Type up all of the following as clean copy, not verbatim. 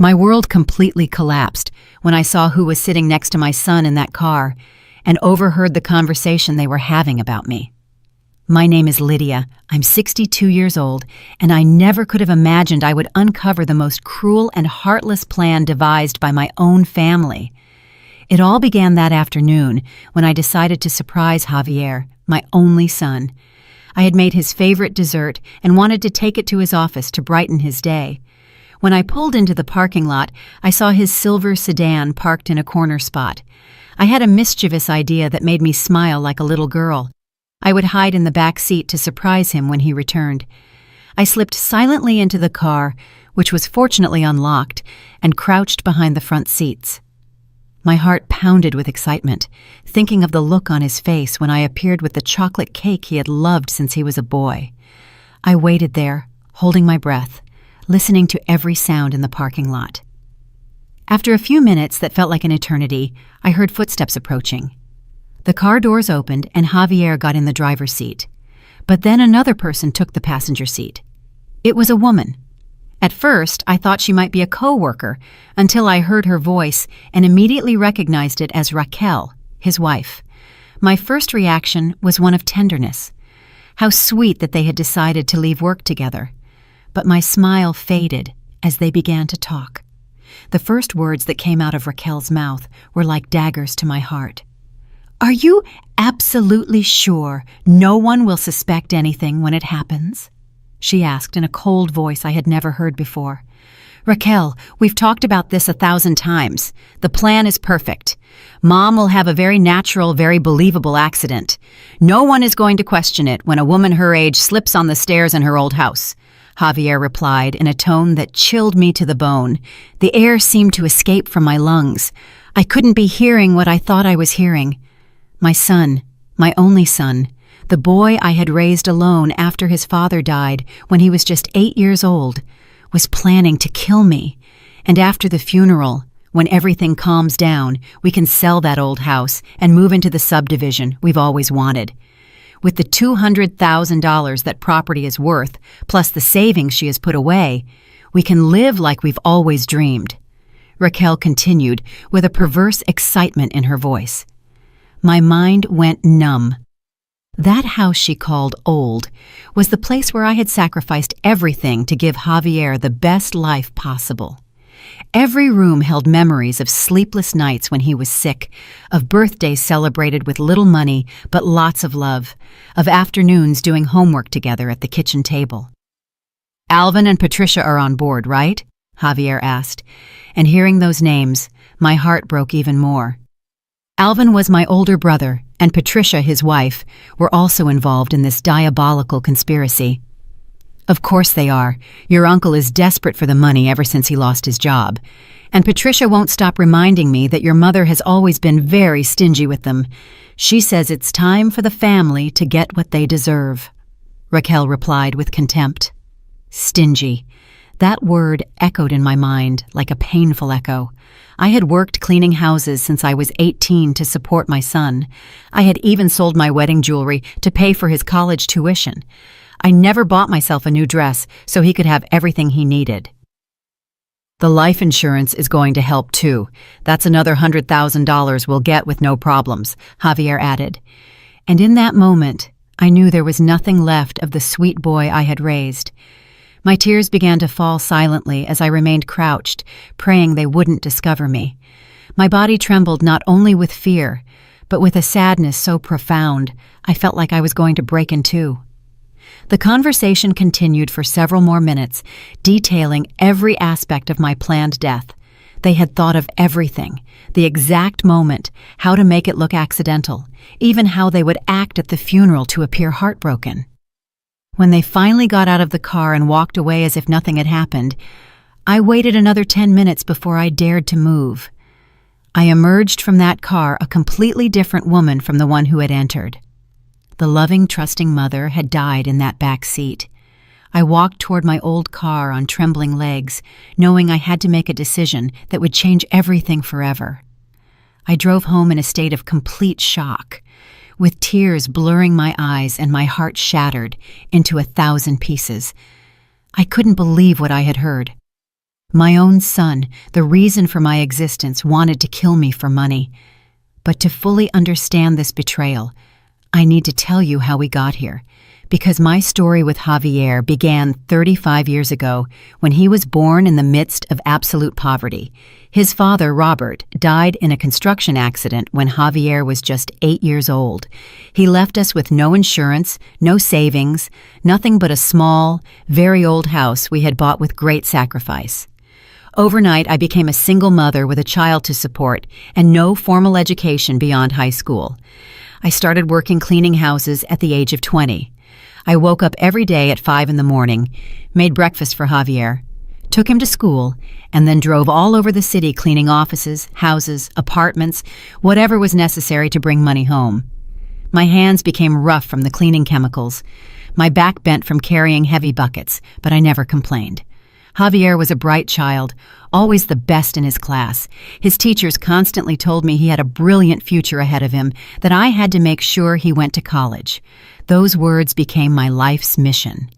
My world completely collapsed when I saw who was sitting next to my son in that car and overheard the conversation they were having about me. My name is Lydia. I'm 62 years old, and I never could have imagined I would uncover the most cruel and heartless plan devised by my own family. It all began that afternoon when I decided to surprise Javier, my only son. I had made his favorite dessert and wanted to take it to his office to brighten his day. When I pulled into the parking lot, I saw his silver sedan parked in a corner spot. I had a mischievous idea that made me smile like a little girl. I would hide in the back seat to surprise him when he returned. I slipped silently into the car, which was fortunately unlocked, and crouched behind the front seats. My heart pounded with excitement, thinking of the look on his face when I appeared with the chocolate cake he had loved since he was a boy. I waited there, holding my breath, listening to every sound in the parking lot. After a few minutes that felt like an eternity, I heard footsteps approaching. The car doors opened and Javier got in the driver's seat. But then another person took the passenger seat. It was a woman. At first, I thought she might be a co-worker until I heard her voice and immediately recognized it as Raquel, his wife. My first reaction was one of tenderness. How sweet that they had decided to leave work together. But my smile faded as they began to talk. The first words that came out of Raquel's mouth were like daggers to my heart. "Are you absolutely sure no one will suspect anything when it happens?" she asked in a cold voice I had never heard before. "Raquel, we've talked about this 1,000 times. The plan is perfect. Mom will have a very natural, very believable accident. No one is going to question it when a woman her age slips on the stairs in her old house," Javier replied in a tone that chilled me to the bone. The air seemed to escape from my lungs. I couldn't be hearing what I thought I was hearing. My son, my only son, the boy I had raised alone after his father died when he was just 8 years old, was planning to kill me. And after the funeral, when everything calms down, we can sell that old house and move into the subdivision we've always wanted. With the $200,000 that property is worth, plus the savings she has put away, we can live like we've always dreamed. Raquel continued with a perverse excitement in her voice. My mind went numb. That house she called old was the place where I had sacrificed everything to give Javier the best life possible. Every room held memories of sleepless nights when he was sick, of birthdays celebrated with little money but lots of love, of afternoons doing homework together at the kitchen table. "Alvin and Patricia are on board, right?" Javier asked, and hearing those names, my heart broke even more. Alvin was my older brother, and Patricia, his wife, were also involved in this diabolical conspiracy. "Of course they are. Your uncle is desperate for the money ever since he lost his job. And Patricia won't stop reminding me that your mother has always been very stingy with them. She says it's time for the family to get what they deserve," Raquel replied with contempt. Stingy. That word echoed in my mind like a painful echo. I had worked cleaning houses since I was 18 to support my son. I had even sold my wedding jewelry to pay for his college tuition. I never bought myself a new dress so he could have everything he needed. "The life insurance is going to help too. That's another $100,000 we'll get with no problems," Javier added. And in that moment, I knew there was nothing left of the sweet boy I had raised. My tears began to fall silently as I remained crouched, praying they wouldn't discover me. My body trembled not only with fear, but with a sadness so profound I felt like I was going to break in two. The conversation continued for several more minutes, detailing every aspect of my planned death. They had thought of everything, the exact moment, how to make it look accidental, even how they would act at the funeral to appear heartbroken. When they finally got out of the car and walked away as if nothing had happened, I waited another 10 minutes before I dared to move. I emerged from that car a completely different woman from the one who had entered. The loving, trusting mother had died in that back seat. I walked toward my old car on trembling legs, knowing I had to make a decision that would change everything forever. I drove home in a state of complete shock, with tears blurring my eyes and my heart shattered into 1,000 pieces. I couldn't believe what I had heard. My own son, the reason for my existence, wanted to kill me for money. But to fully understand this betrayal, I need to tell you how we got here, because my story with Javier began 35 years ago when he was born in the midst of absolute poverty. His father, Robert, died in a construction accident when Javier was just 8 years old. He left us with no insurance, no savings, nothing but a small, very old house we had bought with great sacrifice. Overnight, I became a single mother with a child to support and no formal education beyond high school. I started working cleaning houses at the age of 20. I woke up every day at 5 in the morning, made breakfast for Javier, took him to school, and then drove all over the city cleaning offices, houses, apartments, whatever was necessary to bring money home. My hands became rough from the cleaning chemicals. My back bent from carrying heavy buckets, but I never complained. Javier was a bright child, always the best in his class. His teachers constantly told me he had a brilliant future ahead of him, that I had to make sure he went to college. Those words became my life's mission.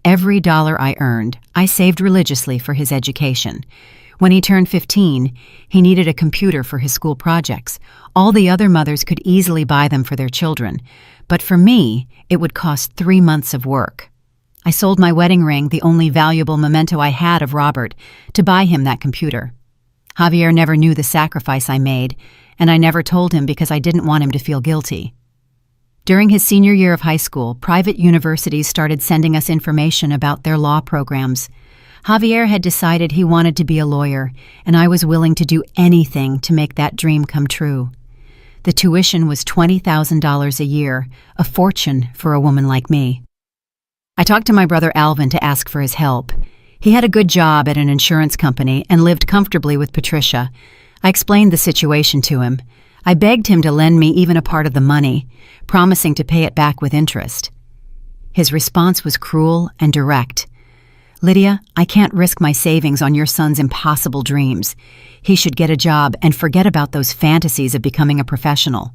Every dollar I earned, I saved religiously for his education. When he turned 15, he needed a computer for his school projects. All the other mothers could easily buy them for their children, but for me, it would cost 3 months of work. I sold my wedding ring, the only valuable memento I had of Robert, to buy him that computer. Javier never knew the sacrifice I made, and I never told him because I didn't want him to feel guilty. During his senior year of high school, private universities started sending us information about their law programs. Javier had decided he wanted to be a lawyer, and I was willing to do anything to make that dream come true. The tuition was $20,000 a year, a fortune for a woman like me. I talked to my brother Alvin to ask for his help. He had a good job at an insurance company and lived comfortably with Patricia. I explained the situation to him. I begged him to lend me even a part of the money, promising to pay it back with interest. His response was cruel and direct. "Lydia, I can't risk my savings on your son's impossible dreams. He should get a job and forget about those fantasies of becoming a professional."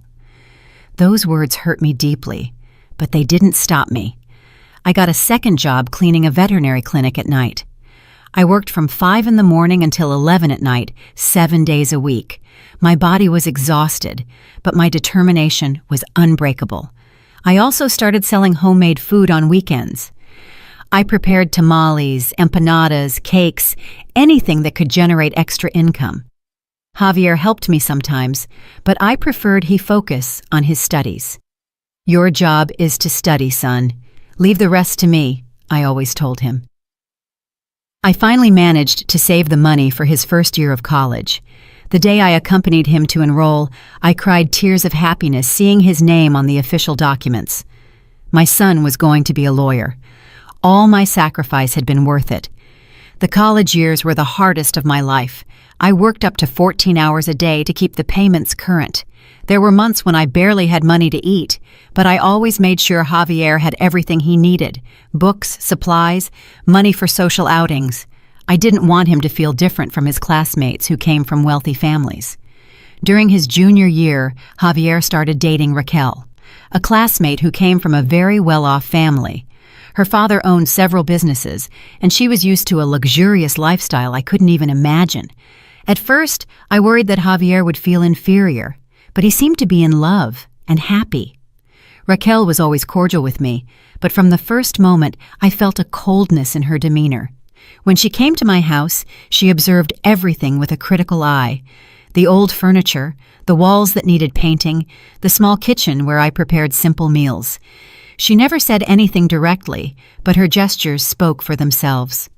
Those words hurt me deeply, but they didn't stop me. I got a second job cleaning a veterinary clinic at night. I worked from 5 in the morning until 11 at night, 7 days a week. My body was exhausted, but my determination was unbreakable. I also started selling homemade food on weekends. I prepared tamales, empanadas, cakes, anything that could generate extra income. Javier helped me sometimes, but I preferred he focus on his studies. "Your job is to study, son. Leave the rest to me," I always told him. I finally managed to save the money for his first year of college. The day I accompanied him to enroll, I cried tears of happiness seeing his name on the official documents. My son was going to be a lawyer. All my sacrifice had been worth it. The college years were the hardest of my life. I worked up to 14 hours a day to keep the payments current. There were months when I barely had money to eat, but I always made sure Javier had everything he needed: books, supplies, money for social outings. I didn't want him to feel different from his classmates who came from wealthy families. During his junior year, Javier started dating Raquel, a classmate who came from a very well-off family. Her father owned several businesses, and she was used to a luxurious lifestyle I couldn't even imagine. At first, I worried that Javier would feel inferior, but he seemed to be in love and happy. Raquel was always cordial with me, but from the first moment, I felt a coldness in her demeanor. When she came to my house, she observed everything with a critical eye. The old furniture, the walls that needed painting, the small kitchen where I prepared simple meals. She never said anything directly, but her gestures spoke for themselves.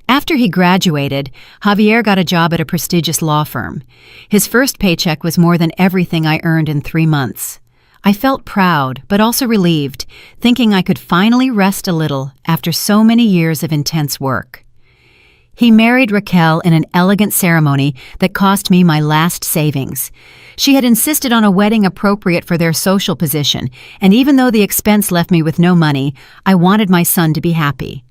After he graduated, Javier got a job at a prestigious law firm. His first paycheck was more than everything I earned in 3 months. I felt proud, but also relieved, thinking I could finally rest a little after so many years of intense work. He married Raquel in an elegant ceremony that cost me my last savings. She had insisted on a wedding appropriate for their social position, and even though the expense left me with no money, I wanted my son to be happy.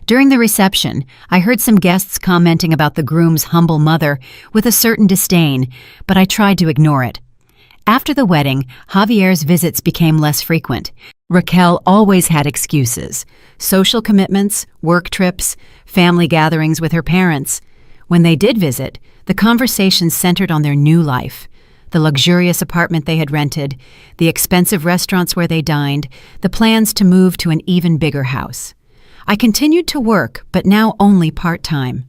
During the reception, I heard some guests commenting about the groom's humble mother with a certain disdain, but I tried to ignore it. After the wedding, Javier's visits became less frequent. Raquel always had excuses: social commitments, work trips, family gatherings with her parents. When they did visit, the conversation centered on their new life. The luxurious apartment they had rented, the expensive restaurants where they dined, the plans to move to an even bigger house. I continued to work, but now only part-time.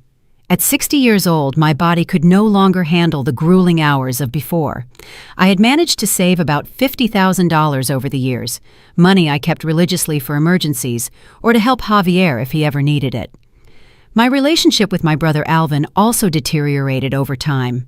At 60 years old, my body could no longer handle the grueling hours of before. I had managed to save about $50,000 over the years, money I kept religiously for emergencies or to help Javier if he ever needed it. My relationship with my brother Alvin also deteriorated over time.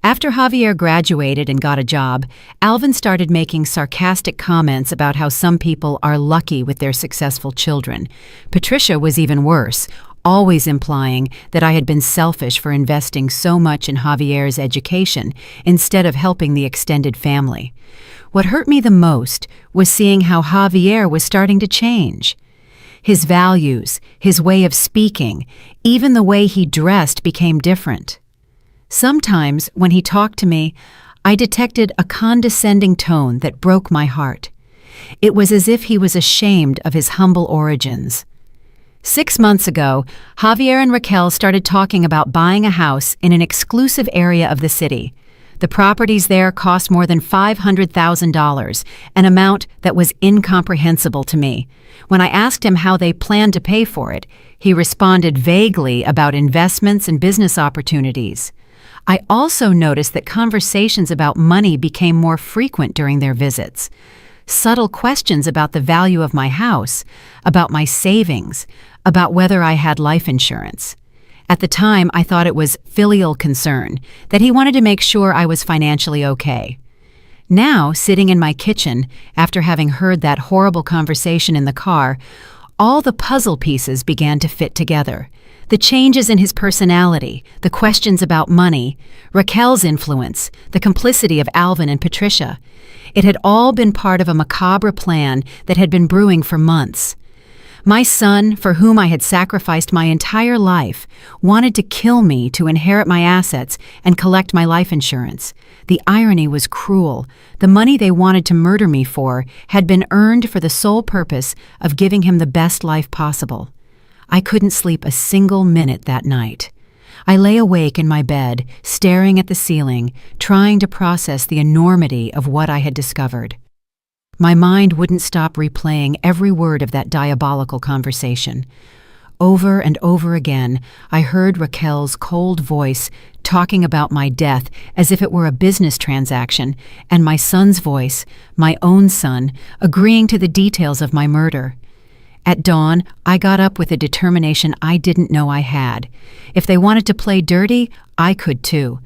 After Javier graduated and got a job, Alvin started making sarcastic comments about how some people are lucky with their successful children. Patricia was even worse, always implying that I had been selfish for investing so much in Javier's education instead of helping the extended family. What hurt me the most was seeing how Javier was starting to change. His values, his way of speaking, even the way he dressed became different. Sometimes, when he talked to me, I detected a condescending tone that broke my heart. It was as if he was ashamed of his humble origins. 6 months ago, Javier and Raquel started talking about buying a house in an exclusive area of the city. The properties there cost more than $500,000, an amount that was incomprehensible to me. When I asked him how they planned to pay for it, he responded vaguely about investments and business opportunities. I also noticed that conversations about money became more frequent during their visits. Subtle questions about the value of my house, about my savings, about whether I had life insurance. At the time, I thought it was filial concern, that he wanted to make sure I was financially okay. Now, sitting in my kitchen, after having heard that horrible conversation in the car, all the puzzle pieces began to fit together. The changes in his personality, the questions about money, Raquel's influence, the complicity of Alvin and Patricia. It had all been part of a macabre plan that had been brewing for months. My son, for whom I had sacrificed my entire life, wanted to kill me to inherit my assets and collect my life insurance. The irony was cruel. The money they wanted to murder me for had been earned for the sole purpose of giving him the best life possible. I couldn't sleep a single minute that night. I lay awake in my bed, staring at the ceiling, trying to process the enormity of what I had discovered. My mind wouldn't stop replaying every word of that diabolical conversation. Over and over again, I heard Raquel's cold voice talking about my death as if it were a business transaction, and my son's voice, my own son, agreeing to the details of my murder. At dawn, I got up with a determination I didn't know I had. If they wanted to play dirty, I could too.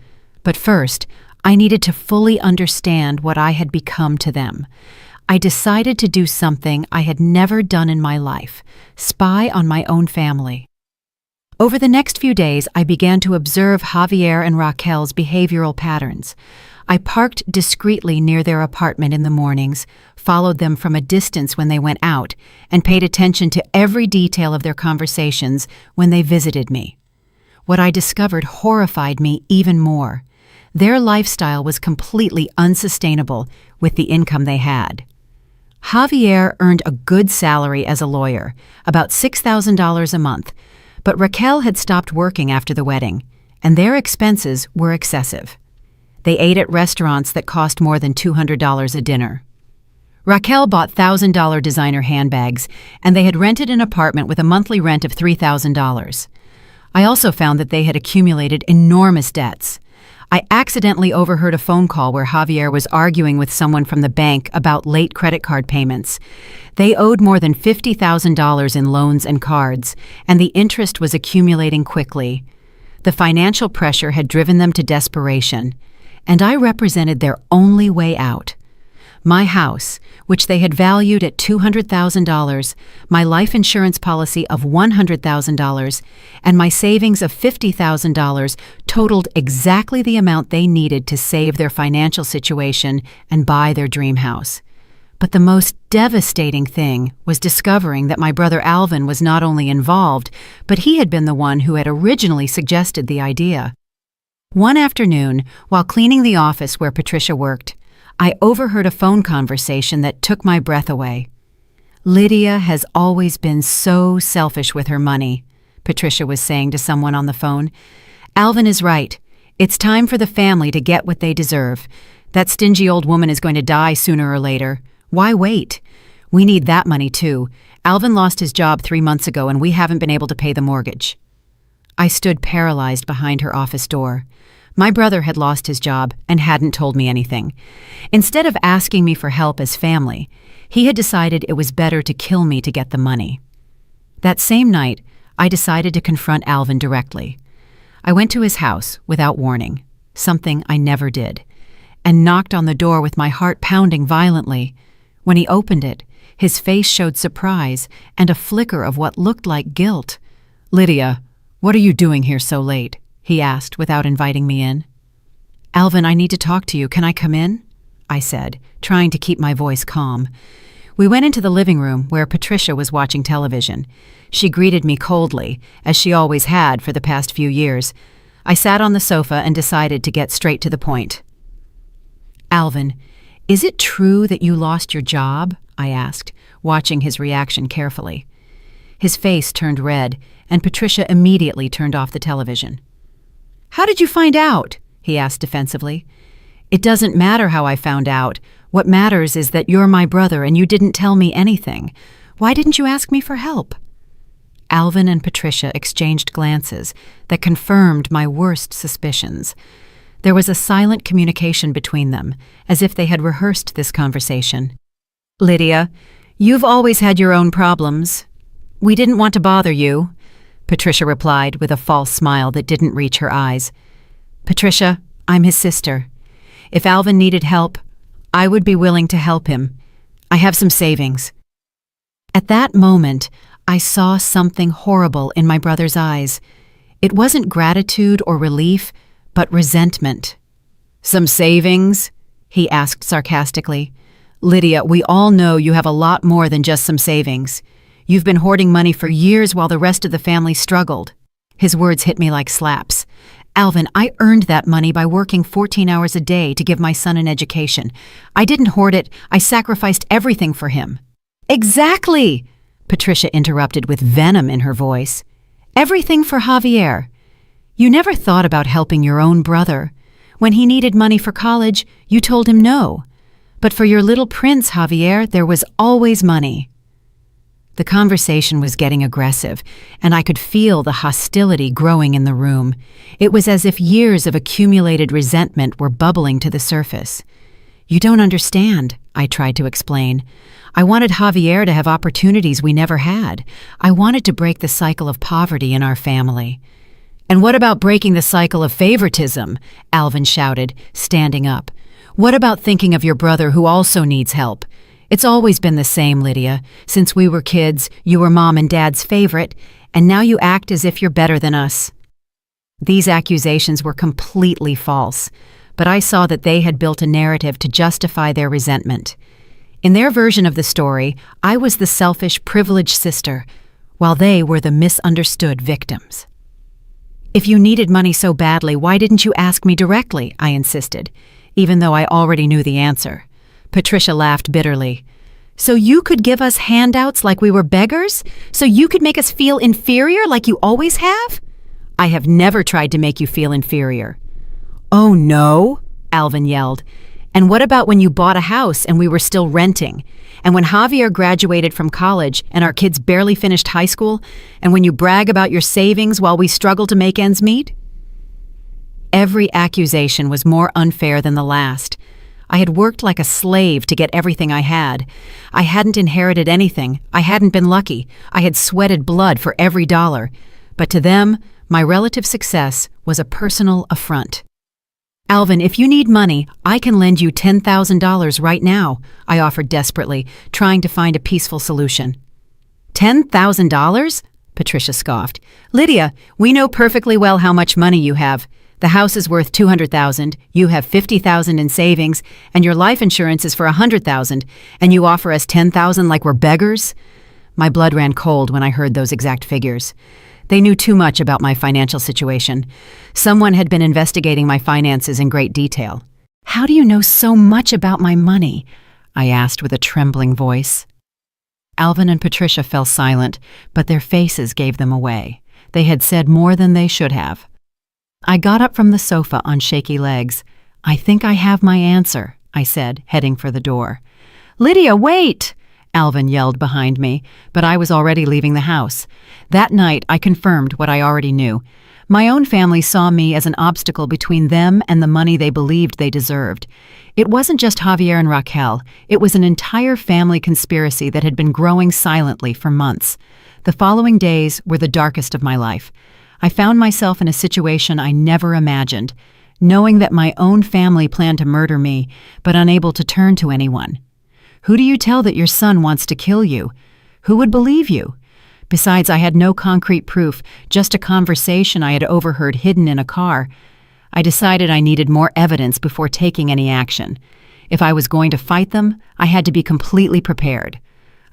But first, I needed to fully understand what I had become to them. I decided to do something I had never done in my life: spy on my own family. Over the next few days, I began to observe Javier and Raquel's behavioral patterns. I parked discreetly near their apartment in the mornings, followed them from a distance when they went out, and paid attention to every detail of their conversations when they visited me. What I discovered horrified me even more. Their lifestyle was completely unsustainable with the income they had. Javier earned a good salary as a lawyer, about $6,000 a month, but Raquel had stopped working after the wedding, and their expenses were excessive. They ate at restaurants that cost more than $200 a dinner. Raquel bought $1,000 designer handbags, and they had rented an apartment with a monthly rent of $3,000. I also found that they had accumulated enormous debts. I accidentally overheard a phone call where Javier was arguing with someone from the bank about late credit card payments. They owed more than $50,000 in loans and cards, and the interest was accumulating quickly. The financial pressure had driven them to desperation, and I represented their only way out. My house, which they had valued at $200,000, my life insurance policy of $100,000, and my savings of $50,000 totaled exactly the amount they needed to save their financial situation and buy their dream house. But the most devastating thing was discovering that my brother Alvin was not only involved, but he had been the one who had originally suggested the idea. One afternoon, while cleaning the office where Patricia worked, I overheard a phone conversation that took my breath away. "Lydia has always been so selfish with her money," Patricia was saying to someone on the phone. Alvin is right. It's time for the family to get what they deserve. That stingy old woman is going to die sooner or later. Why wait? We need that money too. Alvin lost his job 3 months ago and we haven't been able to pay the mortgage. I stood paralyzed behind her office door. My brother had lost his job and hadn't told me anything. Instead of asking me for help as family, he had decided it was better to kill me to get the money. That same night, I decided to confront Alvin directly. I went to his house without warning, something I never did, and knocked on the door with my heart pounding violently. When he opened it, his face showed surprise and a flicker of what looked like guilt. "Lydia, what are you doing here so late?" he asked without inviting me in. "Alvin, I need to talk to you. Can I come in?" I said, trying to keep my voice calm. We went into the living room where Patricia was watching television. She greeted me coldly, as she always had for the past few years. I sat on the sofa and decided to get straight to the point. "Alvin, is it true that you lost your job?" I asked, watching his reaction carefully. His face turned red, and Patricia immediately turned off the television. "How did you find out?" he asked defensively. "It doesn't matter how I found out. What matters is that you're my brother and you didn't tell me anything. Why didn't you ask me for help?" Alvin and Patricia exchanged glances that confirmed my worst suspicions. There was a silent communication between them, as if they had rehearsed this conversation. "Lydia, you've always had your own problems. We didn't want to bother you," Patricia replied with a false smile that didn't reach her eyes. "Patricia, I'm his sister. If Alvin needed help, I would be willing to help him. I have some savings." At that moment, I saw something horrible in my brother's eyes. It wasn't gratitude or relief, but resentment. "Some savings?" he asked sarcastically. "Lydia, we all know you have a lot more than just some savings. You've been hoarding money for years while the rest of the family struggled." His words hit me like slaps. "Alvin, I earned that money by working 14 hours a day to give my son an education. I didn't hoard it. I sacrificed everything for him." "Exactly!" Patricia interrupted with venom in her voice. "Everything for Javier. You never thought about helping your own brother. When he needed money for college, you told him no. But for your little prince, Javier, there was always money." The conversation was getting aggressive, and I could feel the hostility growing in the room. It was as if years of accumulated resentment were bubbling to the surface. "You don't understand," I tried to explain. "I wanted Javier to have opportunities we never had. I wanted to break the cycle of poverty in our family." "And what about breaking the cycle of favoritism?" Alvin shouted, standing up. "What about thinking of your brother who also needs help? It's always been the same, Lydia. Since we were kids, you were Mom and Dad's favorite, and now you act as if you're better than us." These accusations were completely false, but I saw that they had built a narrative to justify their resentment. In their version of the story, I was the selfish, privileged sister, while they were the misunderstood victims. "If you needed money so badly, why didn't you ask me directly?" I insisted, even though I already knew the answer. Patricia laughed bitterly. "So you could give us handouts like we were beggars? So you could make us feel inferior like you always have?" "I have never tried to make you feel inferior." "Oh no?" Alvin yelled. "And what about when you bought a house and we were still renting? And when Javier graduated from college and our kids barely finished high school? And when you brag about your savings while we struggle to make ends meet?" Every accusation was more unfair than the last. I had worked like a slave to get everything I had. I hadn't inherited anything. I hadn't been lucky. I had sweated blood for every dollar. But to them, my relative success was a personal affront. "Alvin, if you need money, I can lend you $10,000 right now," I offered desperately, trying to find a peaceful solution. $10,000? Patricia scoffed. "Lydia, we know perfectly well how much money you have. The house is worth $200,000, you have $50,000 in savings, and your life insurance is for $100,000, and you offer us $10,000 like we're beggars?" My blood ran cold when I heard those exact figures. They knew too much about my financial situation. Someone had been investigating my finances in great detail. "How do you know so much about my money?" I asked with a trembling voice. Alvin and Patricia fell silent, but their faces gave them away. They had said more than they should have. I got up from the sofa on shaky legs. "I think I have my answer," I said, heading for the door. "Lydia, wait!" Alvin yelled behind me, but I was already leaving the house. That night, I confirmed what I already knew. My own family saw me as an obstacle between them and the money they believed they deserved. It wasn't just Javier and Raquel, it was an entire family conspiracy that had been growing silently for months. The following days were the darkest of my life. I found myself in a situation I never imagined, knowing that my own family planned to murder me, but unable to turn to anyone. Who do you tell that your son wants to kill you? Who would believe you? Besides, I had no concrete proof, just a conversation I had overheard hidden in a car. I decided I needed more evidence before taking any action. If I was going to fight them, I had to be completely prepared.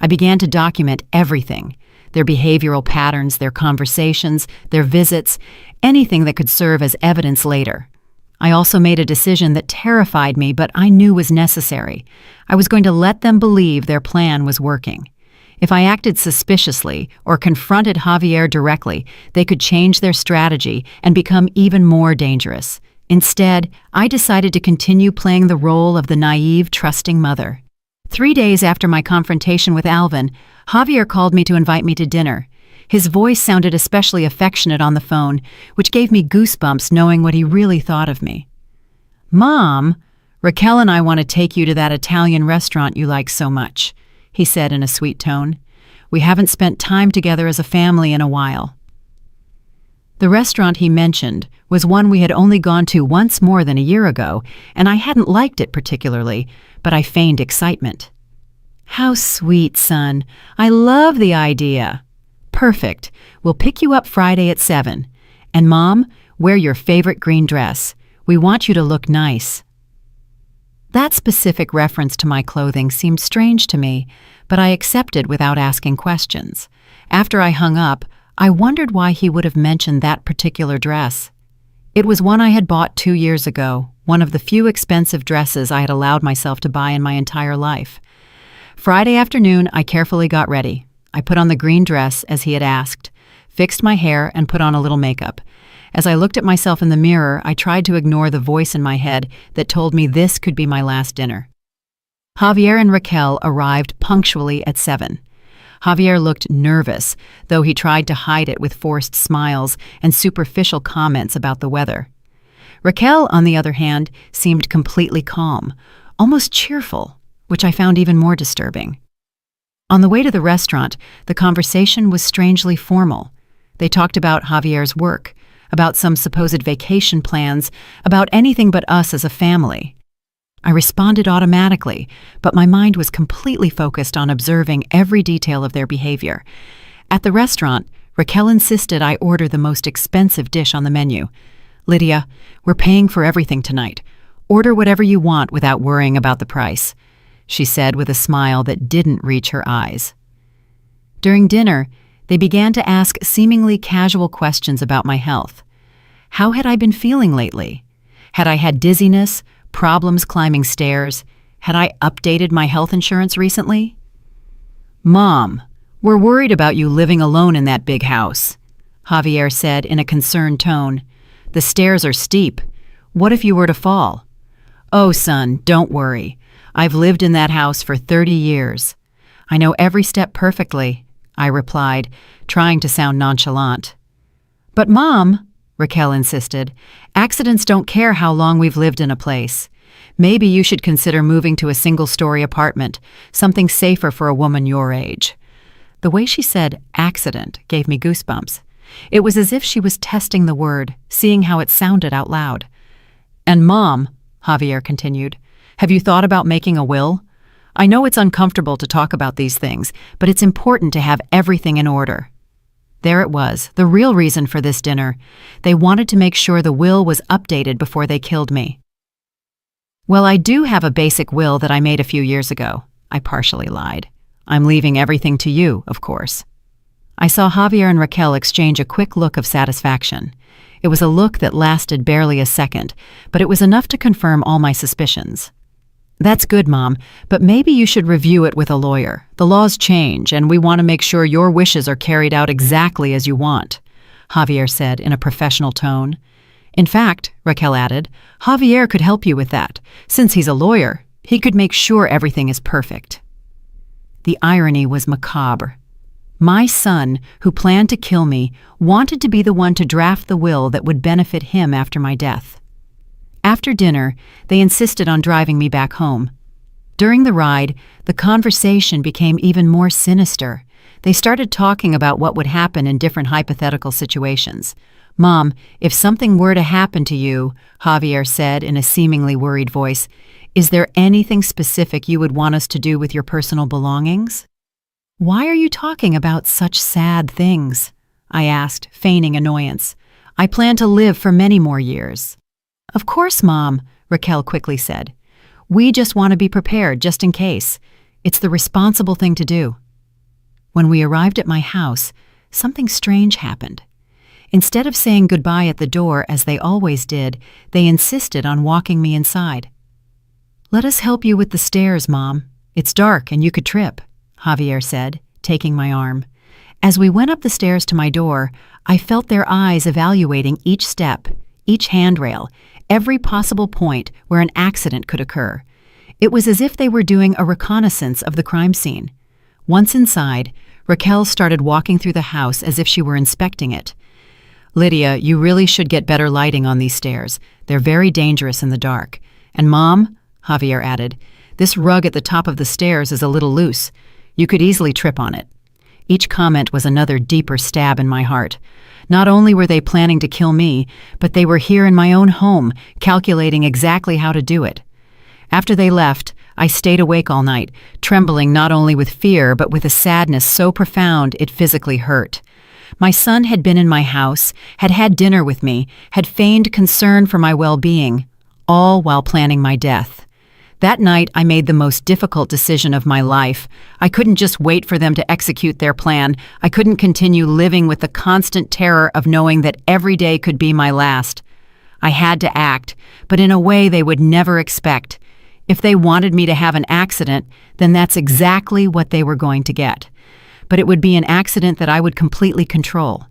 I began to document everything: their behavioral patterns, their conversations, their visits, anything that could serve as evidence later. I also made a decision that terrified me, but I knew was necessary. I was going to let them believe their plan was working. If I acted suspiciously or confronted Javier directly, they could change their strategy and become even more dangerous. Instead, I decided to continue playing the role of the naive, trusting mother. 3 days after my confrontation with Alvin, Javier called me to invite me to dinner. His voice sounded especially affectionate on the phone, which gave me goosebumps knowing what he really thought of me. "Mom, Raquel and I want to take you to that Italian restaurant you like so much," he said in a sweet tone. "We haven't spent time together as a family in a while." The restaurant he mentioned was one we had only gone to once more than a year ago, and I hadn't liked it particularly, but I feigned excitement. "How sweet, son. I love the idea." "Perfect. We'll pick you up Friday at 7. And Mom, wear your favorite green dress. We want you to look nice." That specific reference to my clothing seemed strange to me, but I accepted without asking questions. After I hung up, I wondered why he would have mentioned that particular dress. It was one I had bought 2 years ago, one of the few expensive dresses I had allowed myself to buy in my entire life. Friday afternoon, I carefully got ready. I put on the green dress, as he had asked, fixed my hair, and put on a little makeup. As I looked at myself in the mirror, I tried to ignore the voice in my head that told me this could be my last dinner. Javier and Raquel arrived punctually at 7. Javier looked nervous, though he tried to hide it with forced smiles and superficial comments about the weather. Raquel, on the other hand, seemed completely calm, almost cheerful, which I found even more disturbing. On the way to the restaurant, the conversation was strangely formal. They talked about Javier's work, about some supposed vacation plans, about anything but us as a family. I responded automatically, but my mind was completely focused on observing every detail of their behavior. At the restaurant, Raquel insisted I order the most expensive dish on the menu. "Lydia, we're paying for everything tonight. Order whatever you want without worrying about the price," she said with a smile that didn't reach her eyes. During dinner, they began to ask seemingly casual questions about my health. How had I been feeling lately? Had I had dizziness, problems climbing stairs? Had I updated my health insurance recently? "Mom, we're worried about you living alone in that big house," Javier said in a concerned tone. "The stairs are steep. What if you were to fall?" "Oh, son, don't worry. I've lived in that house for 30 years. I know every step perfectly," I replied, trying to sound nonchalant. "But Mom," Raquel insisted, "accidents don't care how long we've lived in a place. Maybe you should consider moving to a single-story apartment, something safer for a woman your age." The way she said accident gave me goosebumps. It was as if she was testing the word, seeing how it sounded out loud. "And Mom," Javier continued, "have you thought about making a will? I know it's uncomfortable to talk about these things, but it's important to have everything in order." There it was, the real reason for this dinner. They wanted to make sure the will was updated before they killed me. "Well, I do have a basic will that I made a few years ago," I partially lied. "I'm leaving everything to you, of course." I saw Javier and Raquel exchange a quick look of satisfaction. It was a look that lasted barely a second, but it was enough to confirm all my suspicions. "That's good, Mom, but maybe you should review it with a lawyer. The laws change, and we want to make sure your wishes are carried out exactly as you want," Javier said in a professional tone. In fact, Raquel added, Javier could help you with that. Since he's a lawyer, he could make sure everything is perfect. The irony was macabre. My son, who planned to kill me, wanted to be the one to draft the will that would benefit him after my death. After dinner, they insisted on driving me back home. During the ride, the conversation became even more sinister. They started talking about what would happen in different hypothetical situations. Mom, if something were to happen to you, Javier said in a seemingly worried voice, is there anything specific you would want us to do with your personal belongings? Why are you talking about such sad things? I asked, feigning annoyance. I plan to live for many more years. Of course, Mom, Raquel quickly said. We just want to be prepared just in case. It's the responsible thing to do. When we arrived at my house, something strange happened. Instead of saying goodbye at the door as they always did, they insisted on walking me inside. Let us help you with the stairs, Mom. It's dark and you could trip, Javier said, taking my arm. As we went up the stairs to my door, I felt their eyes evaluating each step, each handrail, every possible point where an accident could occur. It was as if they were doing a reconnaissance of the crime scene. Once inside, Raquel started walking through the house as if she were inspecting it. Lydia, you really should get better lighting on these stairs. They're very dangerous in the dark. And Mom, Javier added, this rug at the top of the stairs is a little loose. You could easily trip on it. Each comment was another deeper stab in my heart. Not only were they planning to kill me, but they were here in my own home, calculating exactly how to do it. After they left, I stayed awake all night, trembling not only with fear but with a sadness so profound it physically hurt. My son had been in my house, had had dinner with me, had feigned concern for my well-being, all while planning my death. That night, I made the most difficult decision of my life. I couldn't just wait for them to execute their plan. I couldn't continue living with the constant terror of knowing that every day could be my last. I had to act, but in a way they would never expect. If they wanted me to have an accident, then that's exactly what they were going to get. But it would be an accident that I would completely control.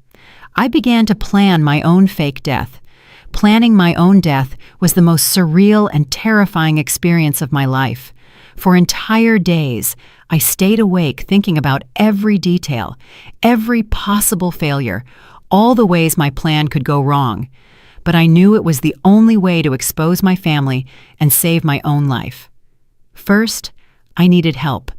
I began to plan my own fake death. Planning my own death was the most surreal and terrifying experience of my life. For entire days, I stayed awake thinking about every detail, every possible failure, all the ways my plan could go wrong. But I knew it was the only way to expose my family and save my own life. First, I needed help,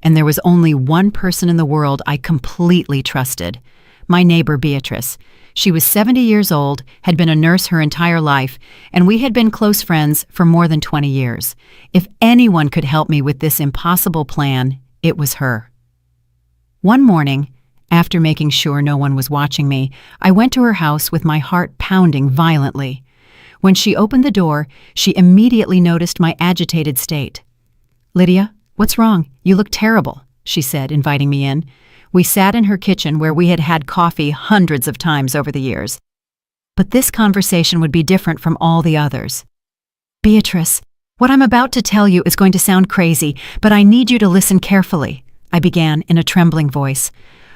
and there was only one person in the world I completely trusted, my neighbor Beatrice. She was 70 years old, had been a nurse her entire life, and we had been close friends for more than 20 years. If anyone could help me with this impossible plan, it was her. One morning, after making sure no one was watching me, I went to her house with my heart pounding violently. When she opened the door, she immediately noticed my agitated state. "Lydia, what's wrong? You look terrible," she said, inviting me in. We sat in her kitchen where we had had coffee hundreds of times over the years. But this conversation would be different from all the others. "Beatrice, what I'm about to tell you is going to sound crazy, but I need you to listen carefully," I began in a trembling voice.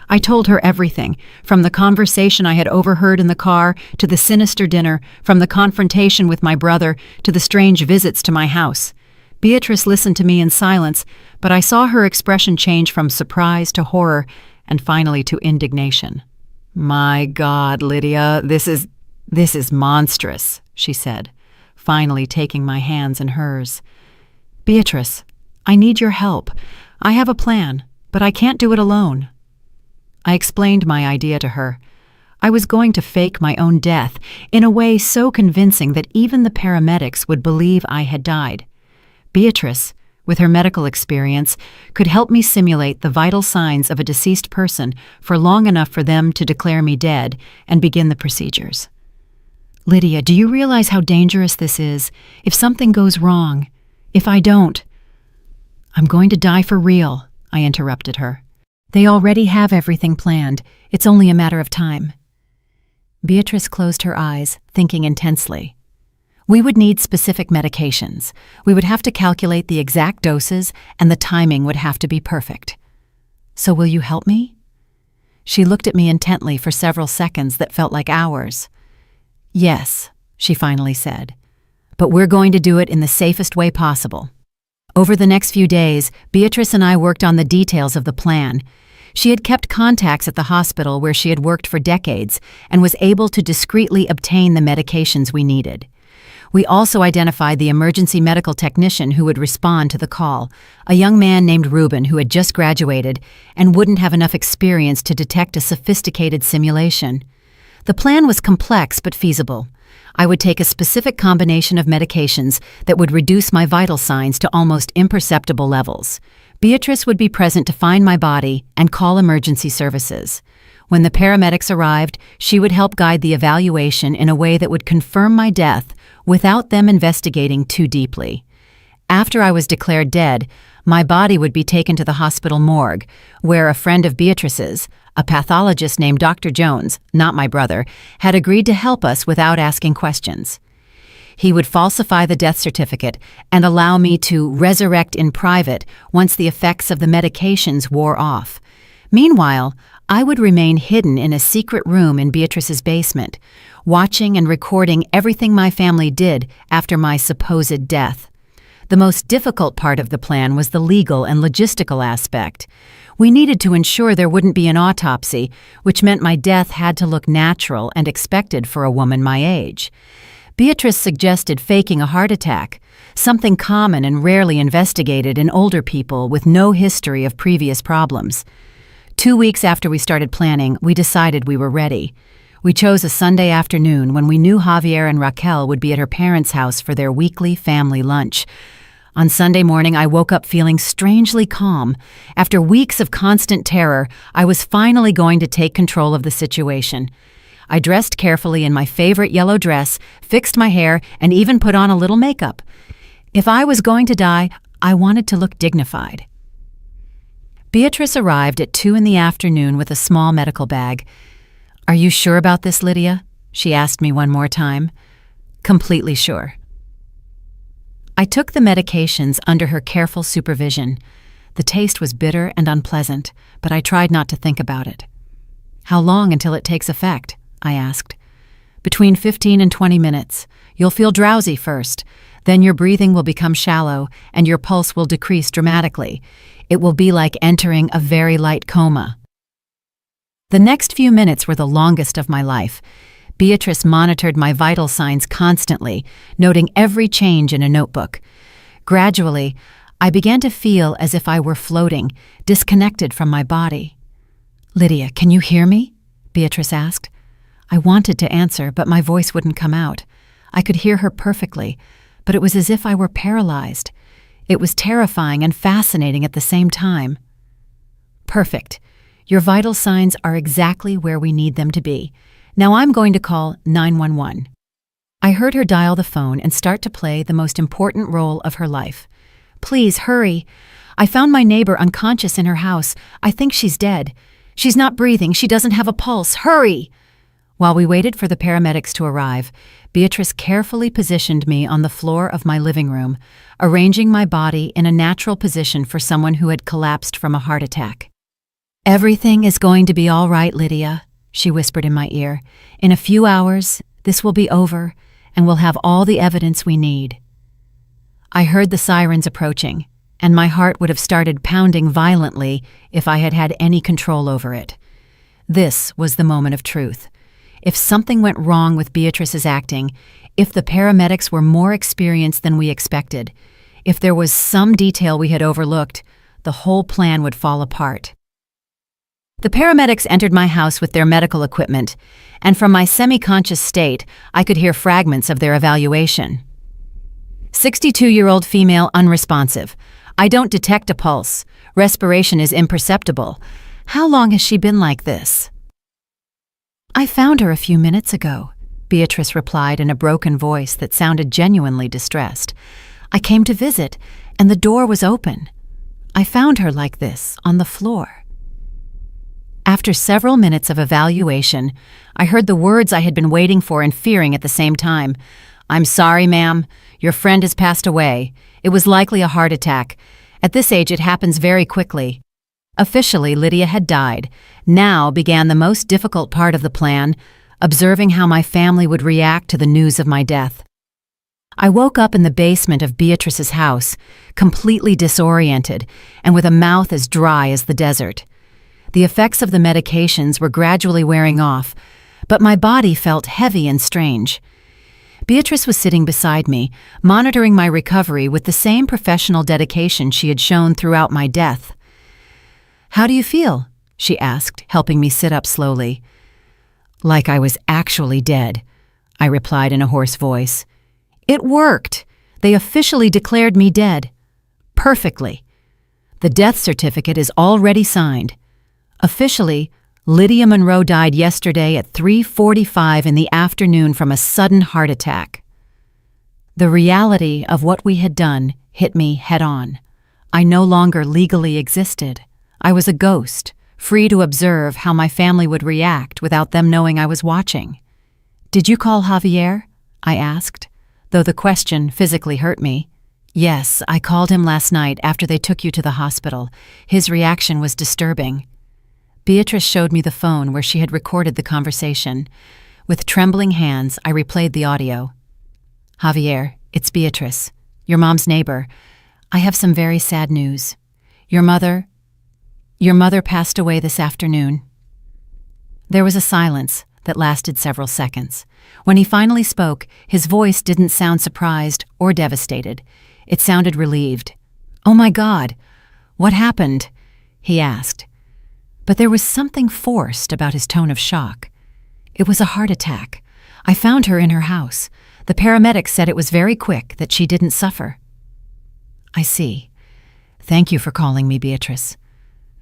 I told her everything, from the conversation I had overheard in the car to the sinister dinner, from the confrontation with my brother to the strange visits to my house. Beatrice listened to me in silence, but I saw her expression change from surprise to horror and finally to indignation. "My God, Lydia, this is monstrous," she said, finally taking my hands in hers. "Beatrice, I need your help. I have a plan, but I can't do it alone." I explained my idea to her. I was going to fake my own death in a way so convincing that even the paramedics would believe I had died. Beatrice, with her medical experience, could help me simulate the vital signs of a deceased person for long enough for them to declare me dead and begin the procedures. "Lydia, do you realize how dangerous this is? If something goes wrong, if I don't—" "I'm going to die for real," I interrupted her. "They already have everything planned. It's only a matter of time." Beatrice closed her eyes, thinking intensely. "We would need specific medications. We would have to calculate the exact doses, and the timing would have to be perfect. So will you help me?" She looked at me intently for several seconds that felt like hours. "Yes," she finally said. "But we're going to do it in the safest way possible." Over the next few days, Beatrice and I worked on the details of the plan. She had kept contacts at the hospital where she had worked for decades and was able to discreetly obtain the medications we needed. We also identified the emergency medical technician who would respond to the call, a young man named Ruben who had just graduated and wouldn't have enough experience to detect a sophisticated simulation. The plan was complex but feasible. I would take a specific combination of medications that would reduce my vital signs to almost imperceptible levels. Beatrice would be present to find my body and call emergency services. When the paramedics arrived, she would help guide the evaluation in a way that would confirm my death without them investigating too deeply. After I was declared dead, my body would be taken to the hospital morgue, where a friend of Beatrice's, a pathologist named Dr. Jones, not my brother, had agreed to help us without asking questions. He would falsify the death certificate and allow me to resurrect in private once the effects of the medications wore off. Meanwhile, I would remain hidden in a secret room in Beatrice's basement, watching and recording everything my family did after my supposed death. The most difficult part of the plan was the legal and logistical aspect. We needed to ensure there wouldn't be an autopsy, which meant my death had to look natural and expected for a woman my age. Beatrice suggested faking a heart attack, something common and rarely investigated in older people with no history of previous problems. 2 weeks after we started planning, we decided we were ready. We chose a Sunday afternoon when we knew Javier and Raquel would be at her parents' house for their weekly family lunch. On Sunday morning, I woke up feeling strangely calm. After weeks of constant terror, I was finally going to take control of the situation. I dressed carefully in my favorite yellow dress, fixed my hair, and even put on a little makeup. If I was going to die, I wanted to look dignified. Beatrice arrived at 2 p.m. with a small medical bag. "Are you sure about this, Lydia?" she asked me one more time. "Completely sure." I took the medications under her careful supervision. The taste was bitter and unpleasant, but I tried not to think about it. "How long until it takes effect?" I asked. "Between 15 and 20 minutes. You'll feel drowsy first. Then your breathing will become shallow and your pulse will decrease dramatically. It will be like entering a very light coma." The next few minutes were the longest of my life. Beatrice monitored my vital signs constantly, noting every change in a notebook. Gradually, I began to feel as if I were floating, disconnected from my body. "Lydia, can you hear me?" Beatrice asked. I wanted to answer, but my voice wouldn't come out. I could hear her perfectly, but it was as if I were paralyzed. It was terrifying and fascinating at the same time. "Perfect. Your vital signs are exactly where we need them to be. Now I'm going to call 911. I heard her dial the phone and start to play the most important role of her life. "Please, hurry. I found my neighbor unconscious in her house. I think she's dead. She's not breathing. She doesn't have a pulse. Hurry!" While we waited for the paramedics to arrive, Beatrice carefully positioned me on the floor of my living room, arranging my body in a natural position for someone who had collapsed from a heart attack. "Everything is going to be all right, Lydia," she whispered in my ear. "In a few hours, this will be over, and we'll have all the evidence we need." I heard the sirens approaching, and my heart would have started pounding violently if I had had any control over it. This was the moment of truth. If something went wrong with Beatrice's acting, if the paramedics were more experienced than we expected, if there was some detail we had overlooked, the whole plan would fall apart. The paramedics entered my house with their medical equipment, and from my semi-conscious state, I could hear fragments of their evaluation. 62-year-old female unresponsive. I don't detect a pulse. Respiration is imperceptible. How long has she been like this? "I found her a few minutes ago," Beatrice replied in a broken voice that sounded genuinely distressed. "I came to visit, and the door was open. I found her like this, on the floor." After several minutes of evaluation, I heard the words I had been waiting for and fearing at the same time. "I'm sorry, ma'am. Your friend has passed away. It was likely a heart attack. At this age, it happens very quickly." Officially, Lydia had died. Now began the most difficult part of the plan, observing how my family would react to the news of my death. I woke up in the basement of Beatrice's house, completely disoriented and with a mouth as dry as the desert. The effects of the medications were gradually wearing off, but my body felt heavy and strange. Beatrice was sitting beside me, monitoring my recovery with the same professional dedication she had shown throughout my death. "How do you feel?" she asked, helping me sit up slowly. "Like I was actually dead," I replied in a hoarse voice. "It worked. They officially declared me dead. Perfectly. The death certificate is already signed. Officially, Lydia Monroe died yesterday at 3:45 in the afternoon from a sudden heart attack." The reality of what we had done hit me head-on. I no longer legally existed. I was a ghost, free to observe how my family would react without them knowing I was watching. "Did you call Javier?" I asked, though the question physically hurt me. "Yes, I called him last night after they took you to the hospital. His reaction was disturbing." Beatrice showed me the phone where she had recorded the conversation. With trembling hands, I replayed the audio. "Javier, it's Beatrice, your mom's neighbor. I have some very sad news. Your mother passed away this afternoon." There was a silence that lasted several seconds. When he finally spoke, his voice didn't sound surprised or devastated. It sounded relieved. "Oh my God, what happened?" he asked. But there was something forced about his tone of shock. "It was a heart attack. I found her in her house. The paramedics said it was very quick, that she didn't suffer." "I see. Thank you for calling me, Beatrice.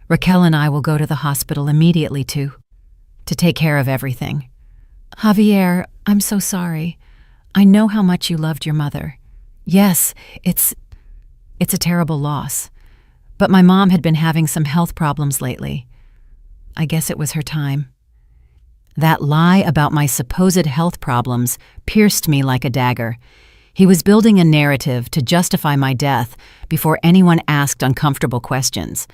Raquel and I will go to the hospital immediately to take care of everything." "Javier, I'm so sorry. I know how much you loved your mother. Yes, it's a terrible loss. But my mom had been having some health problems lately. I guess it was her time." That lie about my supposed health problems pierced me like a dagger. He was building a narrative to justify my death before anyone asked uncomfortable questions.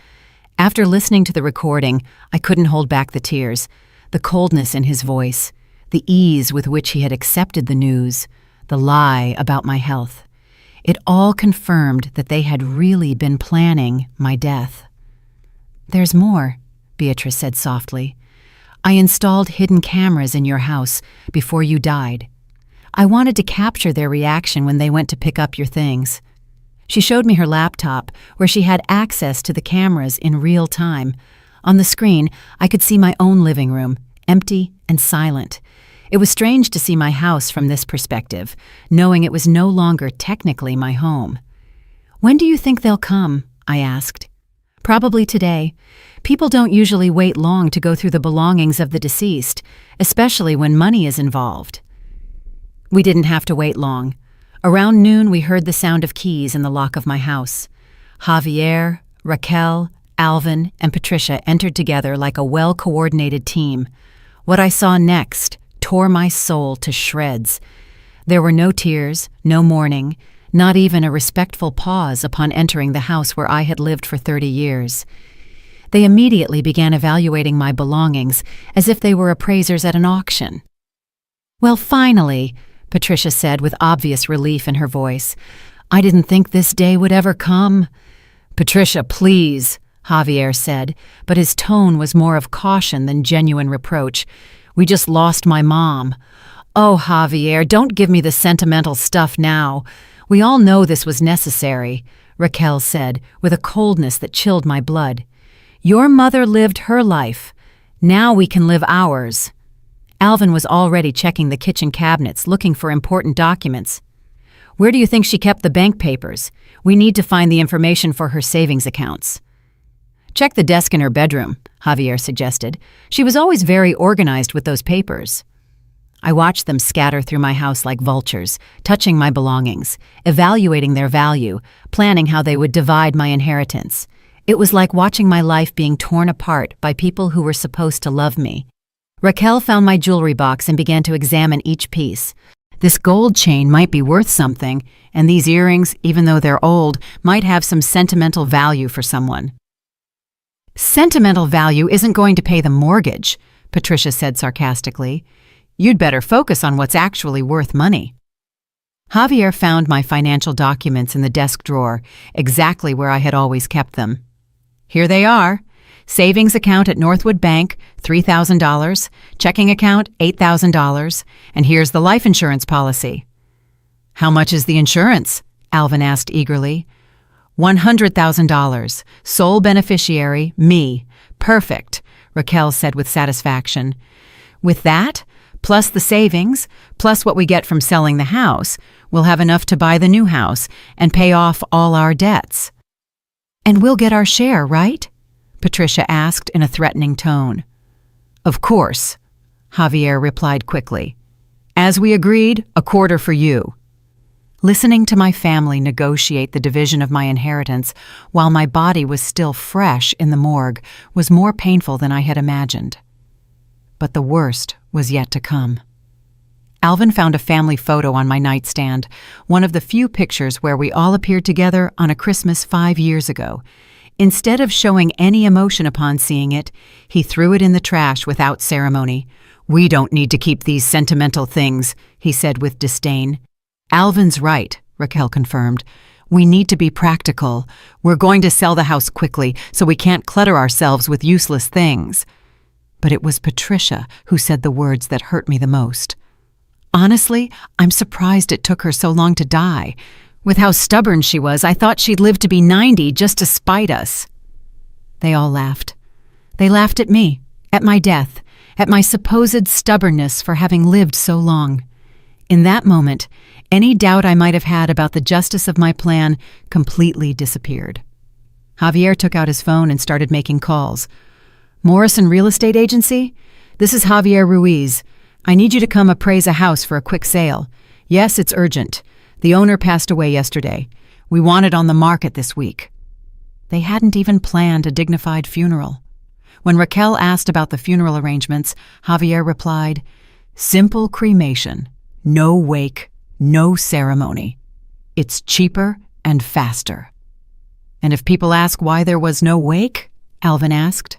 After listening to the recording, I couldn't hold back the tears, the coldness in his voice, the ease with which he had accepted the news, the lie about my health. It all confirmed that they had really been planning my death. "There's more," Beatrice said softly. "I installed hidden cameras in your house before you died. I wanted to capture their reaction when they went to pick up your things." She showed me her laptop, where she had access to the cameras in real time. On the screen, I could see my own living room, empty and silent. It was strange to see my house from this perspective, knowing it was no longer technically my home. "When do you think they'll come?" I asked. "Probably today. People don't usually wait long to go through the belongings of the deceased, especially when money is involved." We didn't have to wait long. Around noon, we heard the sound of keys in the lock of my house. Javier, Raquel, Alvin, and Patricia entered together like a well-coordinated team. What I saw next tore my soul to shreds. There were no tears, no mourning, not even a respectful pause upon entering the house where I had lived for 30 years. They immediately began evaluating my belongings as if they were appraisers at an auction. "Well, finally," Patricia said with obvious relief in her voice. "I didn't think this day would ever come." "Patricia, please," Javier said, but his tone was more of caution than genuine reproach. "We just lost my mom." "Oh, Javier, don't give me the sentimental stuff now. We all know this was necessary," Raquel said, with a coldness that chilled my blood. "Your mother lived her life. Now we can live ours." Alvin was already checking the kitchen cabinets, looking for important documents. "Where do you think she kept the bank papers? We need to find the information for her savings accounts." "Check the desk in her bedroom," Javier suggested. "She was always very organized with those papers." I watched them scatter through my house like vultures, touching my belongings, evaluating their value, planning how they would divide my inheritance. It was like watching my life being torn apart by people who were supposed to love me. Raquel found my jewelry box and began to examine each piece. This gold chain might be worth something, and these earrings, even though they're old, might have some sentimental value for someone. "Sentimental value isn't going to pay the mortgage," Patricia said sarcastically. You'd better focus on what's actually worth money. Javier found my financial documents in the desk drawer, exactly where I had always kept them. Here they are. Savings account at Northwood Bank, $3,000. Checking account, $8,000. And here's the life insurance policy. How much is the insurance? Alvin asked eagerly. $100,000. Sole beneficiary, me. Perfect, Raquel said with satisfaction. With that, plus the savings, plus what we get from selling the house, we'll have enough to buy the new house and pay off all our debts. And we'll get our share, right? Patricia asked in a threatening tone. Of course, Javier replied quickly. As we agreed, a quarter for you. Listening to my family negotiate the division of my inheritance while my body was still fresh in the morgue was more painful than I had imagined. But the worst was yet to come. Alvin found a family photo on my nightstand, one of the few pictures where we all appeared together on a Christmas 5 years ago. Instead of showing any emotion upon seeing it, he threw it in the trash without ceremony. We don't need to keep these sentimental things, he said with disdain. Alvin's right, Raquel confirmed. We need to be practical. We're going to sell the house quickly, so we can't clutter ourselves with useless things. But it was Patricia who said the words that hurt me the most. Honestly, I'm surprised it took her so long to die. With how stubborn she was, I thought she'd live to be 90 just to spite us. They all laughed. They laughed at me, at my death, at my supposed stubbornness for having lived so long. In that moment, any doubt I might have had about the justice of my plan completely disappeared. Javier took out his phone and started making calls. Morrison Real Estate Agency? This is Javier Ruiz. I need you to come appraise a house for a quick sale. Yes, it's urgent. The owner passed away yesterday. We want it on the market this week. They hadn't even planned a dignified funeral. When Raquel asked about the funeral arrangements, Javier replied, simple cremation, no wake, no ceremony. It's cheaper and faster. And if people ask why there was no wake, Alvin asked.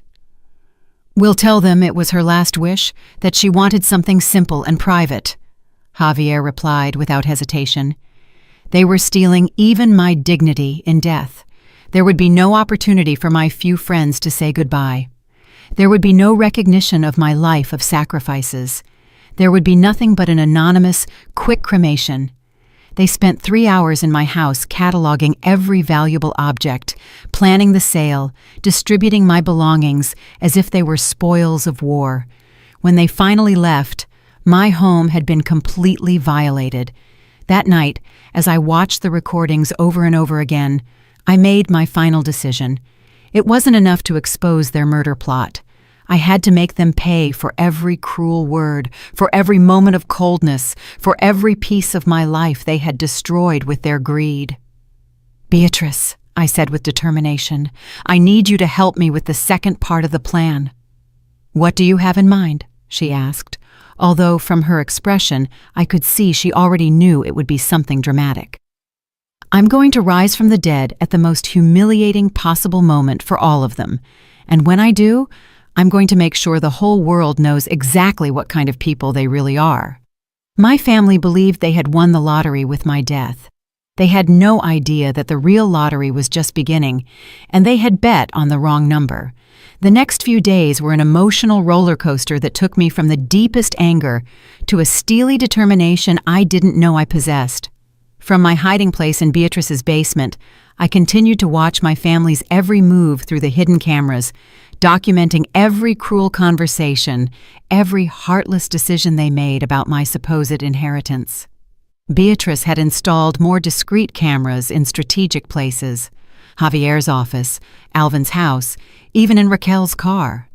We'll tell them it was her last wish, that she wanted something simple and private, Javier replied without hesitation. They were stealing even my dignity in death. There would be no opportunity for my few friends to say goodbye. There would be no recognition of my life of sacrifices. There would be nothing but an anonymous, quick cremation. They spent 3 hours in my house cataloging every valuable object, planning the sale, distributing my belongings as if they were spoils of war. When they finally left, my home had been completely violated. That night, as I watched the recordings over and over again, I made my final decision. It wasn't enough to expose their murder plot. I had to make them pay for every cruel word, for every moment of coldness, for every piece of my life they had destroyed with their greed. Beatrice, I said with determination, I need you to help me with the second part of the plan. What do you have in mind? She asked, although from her expression I could see she already knew it would be something dramatic. I'm going to rise from the dead at the most humiliating possible moment for all of them, and when I do, I'm going to make sure the whole world knows exactly what kind of people they really are. My family believed they had won the lottery with my death. They had no idea that the real lottery was just beginning, and they had bet on the wrong number. The next few days were an emotional roller coaster that took me from the deepest anger to a steely determination I didn't know I possessed. From my hiding place in Beatrice's basement, I continued to watch my family's every move through the hidden cameras, documenting every cruel conversation, every heartless decision they made about my supposed inheritance. Beatrice had installed more discreet cameras in strategic places, Javier's office, Alvin's house, even in Raquel's car.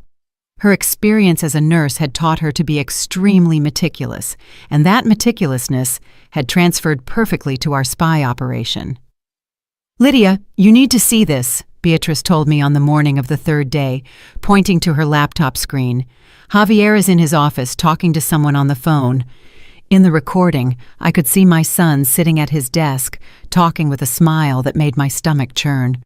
Her experience as a nurse had taught her to be extremely meticulous, and that meticulousness had transferred perfectly to our spy operation. Lydia, you need to see this, Beatrice told me on the morning of the third day, pointing to her laptop screen. Javier is in his office talking to someone on the phone. In the recording, I could see my son sitting at his desk, talking with a smile that made my stomach churn.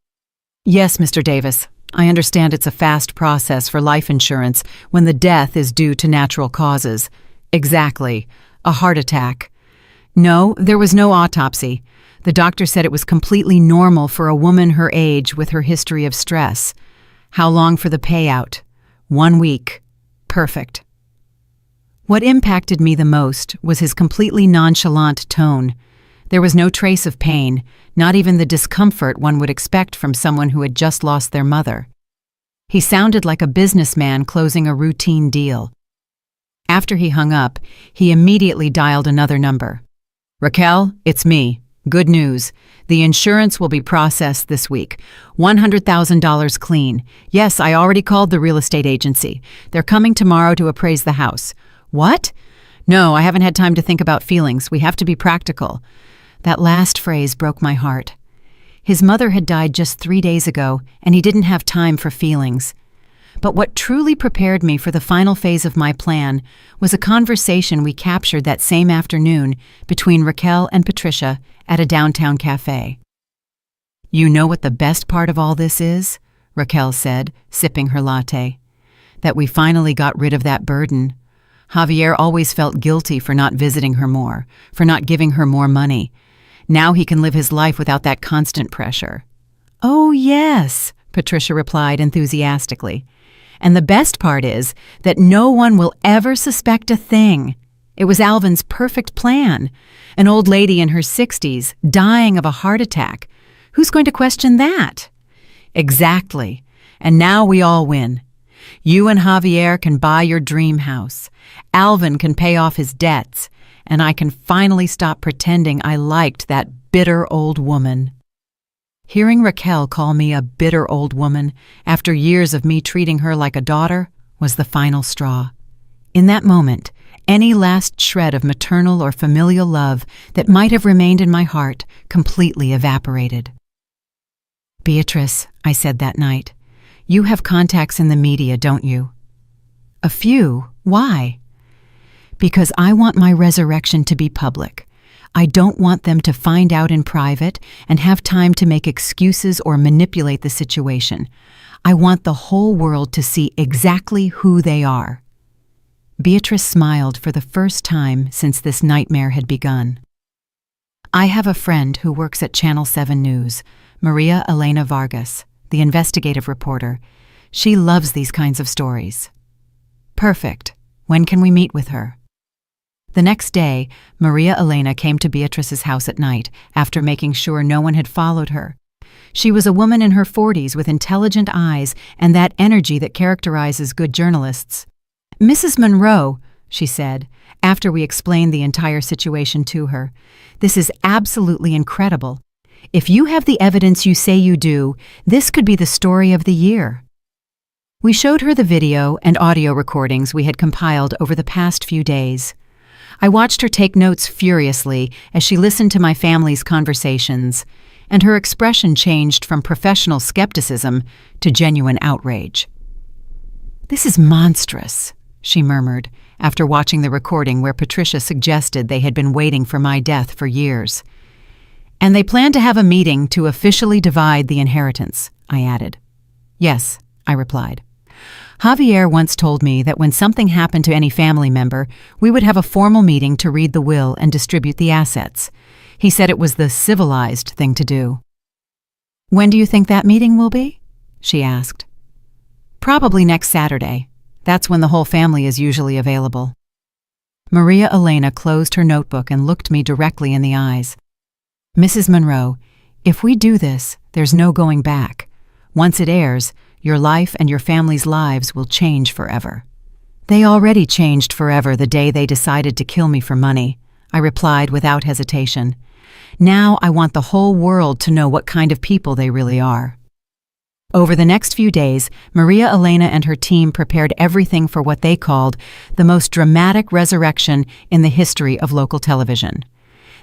Yes, Mr. Davis, I understand it's a fast process for life insurance when the death is due to natural causes, Exactly. A heart attack. No, there was no autopsy. The doctor said it was completely normal for a woman her age with her history of stress. How long for the payout? 1 week. Perfect. What impacted me the most was his completely nonchalant tone. There was no trace of pain, not even the discomfort one would expect from someone who had just lost their mother. He sounded like a businessman closing a routine deal. After he hung up, he immediately dialed another number. "Raquel, it's me. Good news. The insurance will be processed this week. $100,000 clean. Yes, I already called the real estate agency. They're coming tomorrow to appraise the house." "What?" "No, I haven't had time to think about feelings. We have to be practical." That last phrase broke my heart. His mother had died just 3 days ago, and he didn't have time for feelings. But what truly prepared me for the final phase of my plan was a conversation we captured that same afternoon between Raquel and Patricia at a downtown cafe. "You know what the best part of all this is?" Raquel said, sipping her latte. "That we finally got rid of that burden. Javier always felt guilty for not visiting her more, for not giving her more money. Now he can live his life without that constant pressure." "Oh, yes," Patricia replied enthusiastically. "And the best part is that no one will ever suspect a thing. It was Alvin's perfect plan. An old lady in her 60s, dying of a heart attack. Who's going to question that?" "Exactly. And now we all win. You and Javier can buy your dream house. Alvin can pay off his debts. And I can finally stop pretending I liked that bitter old woman." Hearing Raquel call me a bitter old woman after years of me treating her like a daughter was the final straw. In that moment, any last shred of maternal or familial love that might have remained in my heart completely evaporated. "Beatrice," I said that night, "you have contacts in the media, don't you?" "A few. Why?" "Because I want my resurrection to be public. I don't want them to find out in private and have time to make excuses or manipulate the situation. I want the whole world to see exactly who they are." Beatrice smiled for the first time since this nightmare had begun. "I have a friend who works at Channel 7 News, Maria Elena Vargas, the investigative reporter. She loves these kinds of stories." "Perfect. When can we meet with her?" The next day, Maria Elena came to Beatrice's house at night after making sure no one had followed her. She was a woman in her 40s with intelligent eyes and that energy that characterizes good journalists. "Mrs. Monroe," she said, after we explained the entire situation to her, "this is absolutely incredible. If you have the evidence you say you do, this could be the story of the year." We showed her the video and audio recordings we had compiled over the past few days. I watched her take notes furiously as she listened to my family's conversations, and her expression changed from professional skepticism to genuine outrage. "This is monstrous," she murmured, after watching the recording where Patricia suggested they had been waiting for my death for years. "And they plan to have a meeting to officially divide the inheritance," I added. "Yes," I replied. "Javier once told me that when something happened to any family member, we would have a formal meeting to read the will and distribute the assets. He said it was the civilized thing to do." "When do you think that meeting will be?" she asked. "Probably next Saturday. That's when the whole family is usually available." Maria Elena closed her notebook and looked me directly in the eyes. "Mrs. Monroe, if we do this, there's no going back. Once it airs, your life and your family's lives will change forever." "They already changed forever the day they decided to kill me for money," I replied without hesitation. "Now I want the whole world to know what kind of people they really are." Over the next few days, Maria Elena and her team prepared everything for what they called the most dramatic resurrection in the history of local television.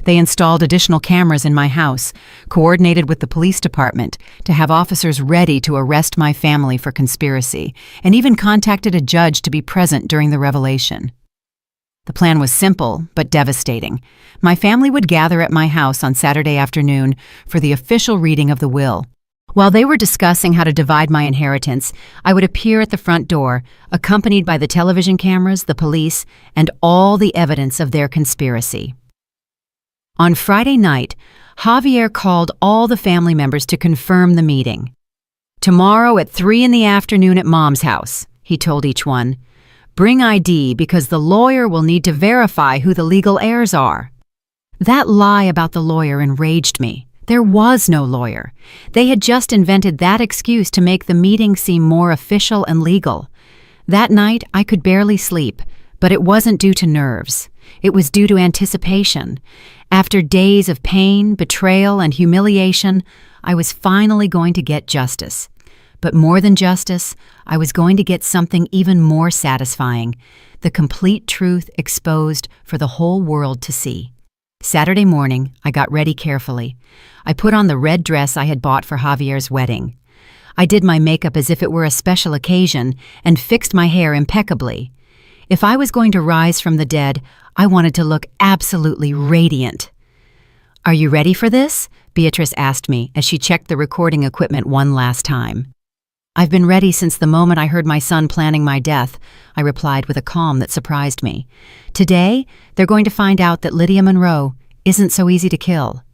They installed additional cameras in my house, coordinated with the police department to have officers ready to arrest my family for conspiracy, and even contacted a judge to be present during the revelation. The plan was simple but devastating. My family would gather at my house on Saturday afternoon for the official reading of the will. While they were discussing how to divide my inheritance, I would appear at the front door, accompanied by the television cameras, the police, and all the evidence of their conspiracy. On Friday night, Javier called all the family members to confirm the meeting. "Tomorrow at 3 in the afternoon at Mom's house," he told each one. "Bring ID because the lawyer will need to verify who the legal heirs are." That lie about the lawyer enraged me. There was no lawyer. They had just invented that excuse to make the meeting seem more official and legal. That night, I could barely sleep, but it wasn't due to nerves. It was due to anticipation. After days of pain, betrayal, and humiliation, I was finally going to get justice. But more than justice, I was going to get something even more satisfying, the complete truth exposed for the whole world to see. Saturday morning, I got ready carefully. I put on the red dress I had bought for Javier's wedding. I did my makeup as if it were a special occasion and fixed my hair impeccably. If I was going to rise from the dead, I wanted to look absolutely radiant. "Are you ready for this?" Beatrice asked me as she checked the recording equipment one last time. "I've been ready since the moment I heard my son planning my death," I replied with a calm that surprised me. "Today, they're going to find out that Lydia Monroe isn't so easy to kill."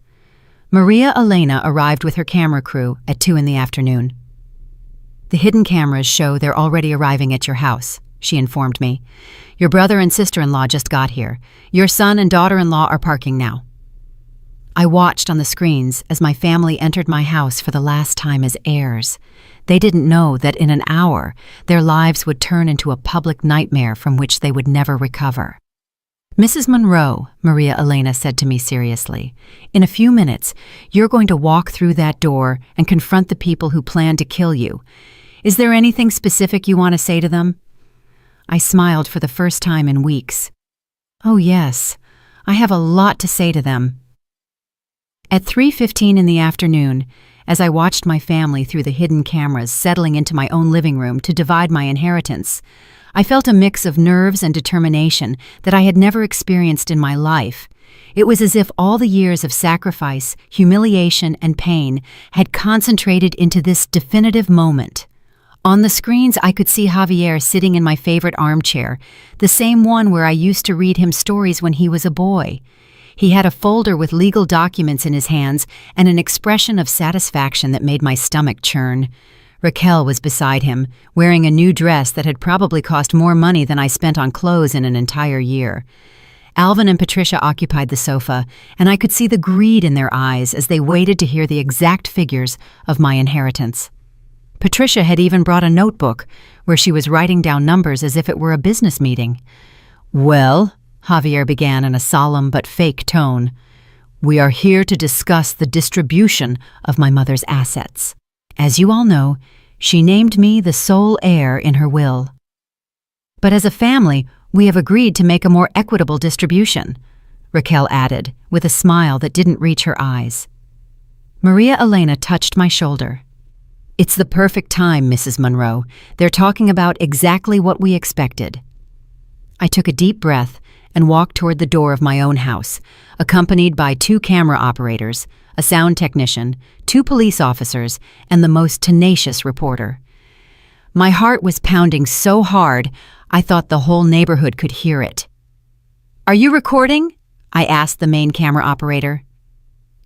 Maria Elena arrived with her camera crew at 2 in the afternoon. "The hidden cameras show they're already arriving at your house," she informed me. "Your brother and sister-in-law just got here. Your son and daughter-in-law are parking now." I watched on the screens as my family entered my house for the last time as heirs. They didn't know that in an hour, their lives would turn into a public nightmare from which they would never recover. "Mrs. Monroe," Maria Elena said to me seriously, "in a few minutes, you're going to walk through that door and confront the people who plan to kill you. Is there anything specific you want to say to them?" I smiled for the first time in weeks. "Oh yes, I have a lot to say to them." At 3:15 in the afternoon, as I watched my family through the hidden cameras settling into my own living room to divide my inheritance, I felt a mix of nerves and determination that I had never experienced in my life. It was as if all the years of sacrifice, humiliation, and pain had concentrated into this definitive moment. On the screens, I could see Javier sitting in my favorite armchair, the same one where I used to read him stories when he was a boy. He had a folder with legal documents in his hands and an expression of satisfaction that made my stomach churn. Raquel was beside him, wearing a new dress that had probably cost more money than I spent on clothes in an entire year. Alvin and Patricia occupied the sofa, and I could see the greed in their eyes as they waited to hear the exact figures of my inheritance. Patricia had even brought a notebook, where she was writing down numbers as if it were a business meeting. "Well," Javier began in a solemn but fake tone, "we are here to discuss the distribution of my mother's assets. As you all know, she named me the sole heir in her will. But as a family, we have agreed to make a more equitable distribution," Raquel added, with a smile that didn't reach her eyes. Maria Elena touched my shoulder. "It's the perfect time, Mrs. Monroe. They're talking about exactly what we expected." I took a deep breath and walked toward the door of my own house, accompanied by 2 camera operators, a sound technician, 2 police officers, and the most tenacious reporter. My heart was pounding so hard, I thought the whole neighborhood could hear it. "Are you recording?" I asked the main camera operator.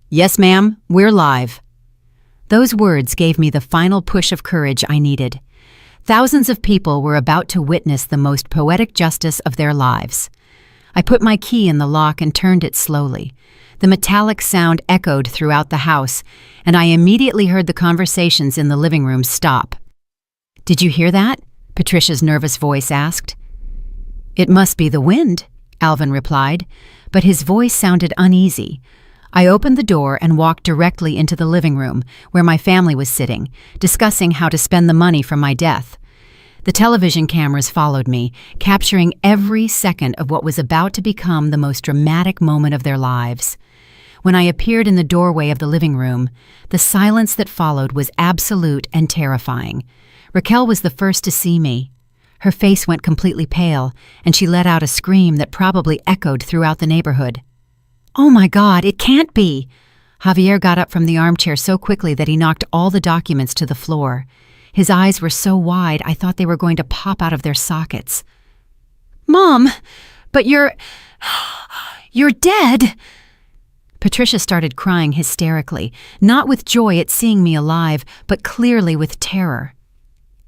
"Yes, ma'am, we're live." Those words gave me the final push of courage I needed. Thousands of people were about to witness the most poetic justice of their lives. I put my key in the lock and turned it slowly. The metallic sound echoed throughout the house, and I immediately heard the conversations in the living room stop. "Did you hear that?" Patricia's nervous voice asked. "It must be the wind," Alvin replied, but his voice sounded uneasy. I opened the door and walked directly into the living room, where my family was sitting, discussing how to spend the money from my death. The television cameras followed me, capturing every second of what was about to become the most dramatic moment of their lives. When I appeared in the doorway of the living room, the silence that followed was absolute and terrifying. Raquel was the first to see me. Her face went completely pale, and she let out a scream that probably echoed throughout the neighborhood. "Oh my God, it can't be!" Javier got up from the armchair so quickly that he knocked all the documents to the floor. His eyes were so wide I thought they were going to pop out of their sockets. "Mom, but you're dead!" Patricia started crying hysterically, not with joy at seeing me alive, but clearly with terror.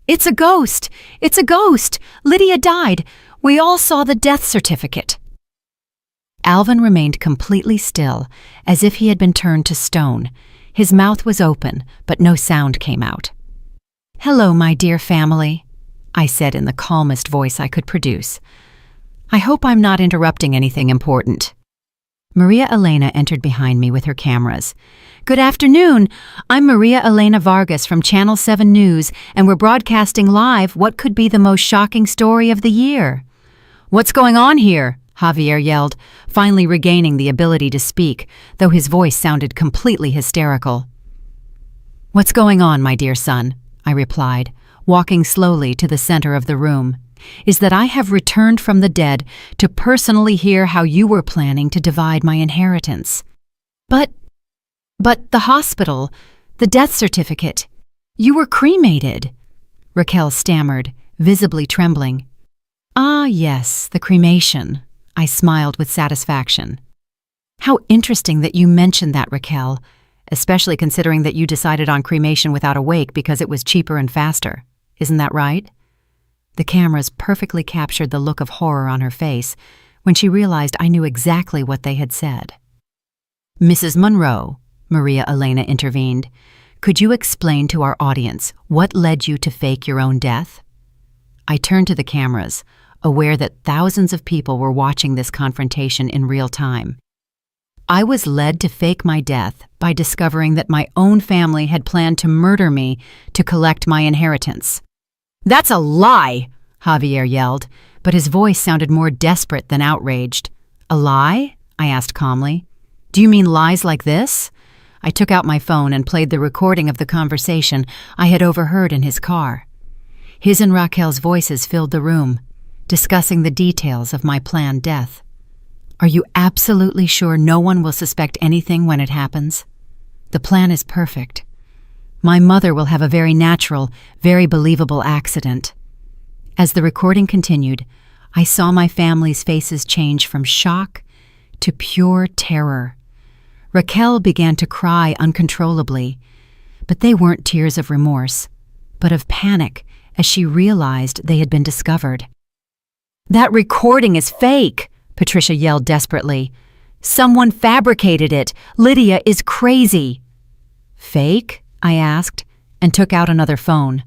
"It's a ghost! It's a ghost! Lydia died! We all saw the death certificate!" Alvin remained completely still, as if he had been turned to stone. His mouth was open, but no sound came out. "Hello, my dear family," I said in the calmest voice I could produce. "I hope I'm not interrupting anything important." Maria Elena entered behind me with her cameras. "Good afternoon. I'm Maria Elena Vargas from Channel 7 News, and we're broadcasting live what could be the most shocking story of the year." "What's going on here?" Javier yelled, finally regaining the ability to speak, though his voice sounded completely hysterical. "What's going on, my dear son?" I replied, walking slowly to the center of the room, "is that I have returned from the dead to personally hear how you were planning to divide my inheritance." But the hospital, the death certificate, you were cremated," Raquel stammered, visibly trembling. "Ah, yes, the cremation," I smiled with satisfaction. "How interesting that you mentioned that, Raquel, especially considering that you decided on cremation without a wake because it was cheaper and faster. Isn't that right?" The cameras perfectly captured the look of horror on her face when she realized I knew exactly what they had said. "Mrs. Monroe," Maria Elena intervened, "could you explain to our audience what led you to fake your own death?" I turned to the cameras, aware that thousands of people were watching this confrontation in real time. I was led to fake my death by discovering that my own family had planned to murder me to collect my inheritance. "That's a lie!" Javier yelled, but his voice sounded more desperate than outraged. "A lie?" I asked calmly. "Do you mean lies like this?" I took out my phone and played the recording of the conversation I had overheard in his car. His and Raquel's voices filled the room, discussing the details of my planned death. "Are you absolutely sure no one will suspect anything when it happens? The plan is perfect. My mother will have a very natural, very believable accident." As the recording continued, I saw my family's faces change from shock to pure terror. Raquel began to cry uncontrollably, but they weren't tears of remorse, but of panic as she realized they had been discovered. "That recording is fake!" Patricia yelled desperately. "Someone fabricated it! Lydia is crazy!" "Fake?" I asked, and took out another phone.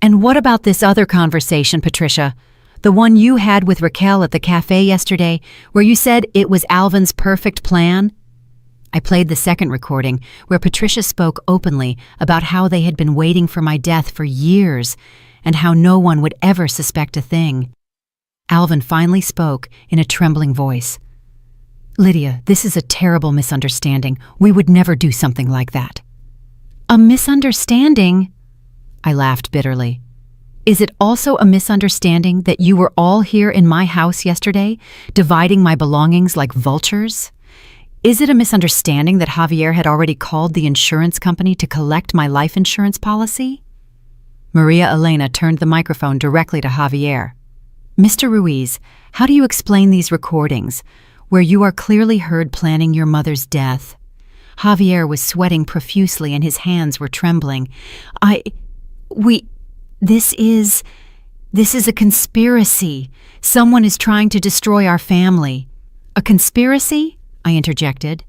"And what about this other conversation, Patricia? The one you had with Raquel at the cafe yesterday, where you said it was Alvin's perfect plan?" I played the second recording, where Patricia spoke openly about how they had been waiting for my death for years, and how no one would ever suspect a thing. Alvin finally spoke in a trembling voice. "Lydia, this is a terrible misunderstanding. We would never do something like that." "A misunderstanding?" I laughed bitterly. "Is it also a misunderstanding that you were all here in my house yesterday, dividing my belongings like vultures? Is it a misunderstanding that Javier had already called the insurance company to collect my life insurance policy?" Maria Elena turned the microphone directly to Javier. "Mr. Ruiz, how do you explain these recordings, where you are clearly heard planning your mother's death?" Javier was sweating profusely and his hands were trembling. This is a conspiracy. Someone is trying to destroy our family." "A conspiracy?" I interjected.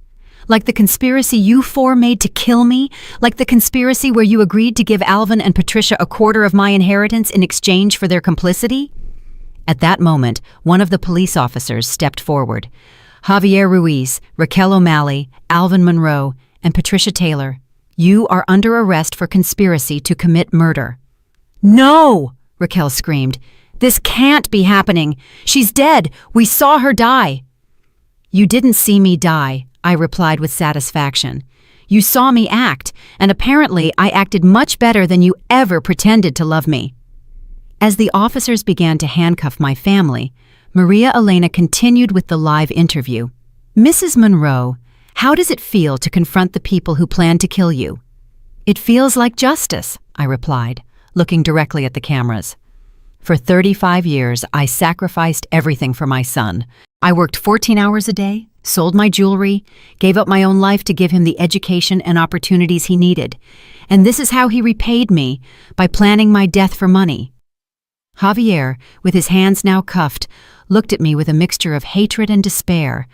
"Like the conspiracy you four made to kill me? Like the conspiracy where you agreed to give Alvin and Patricia a quarter of my inheritance in exchange for their complicity?" At that moment, one of the police officers stepped forward. "Javier Ruiz, Raquel O'Malley, Alvin Monroe, and Patricia Taylor, you are under arrest for conspiracy to commit murder." "No!" Raquel screamed. "This can't be happening. She's dead. We saw her die." "You didn't see me die," I replied with satisfaction. "You saw me act, and apparently I acted much better than you ever pretended to love me." As the officers began to handcuff my family, Maria Elena continued with the live interview. "Mrs. Monroe, How does it feel to confront the people who plan to kill you? It feels like justice, I replied, looking directly at the cameras. For 35 years, I sacrificed everything for my son. I worked 14 hours a day, sold my jewelry, gave up my own life to give him the education and opportunities he needed. And this is how he repaid me, by planning my death for money. Javier, with his hands now cuffed, looked at me with a mixture of hatred and despair.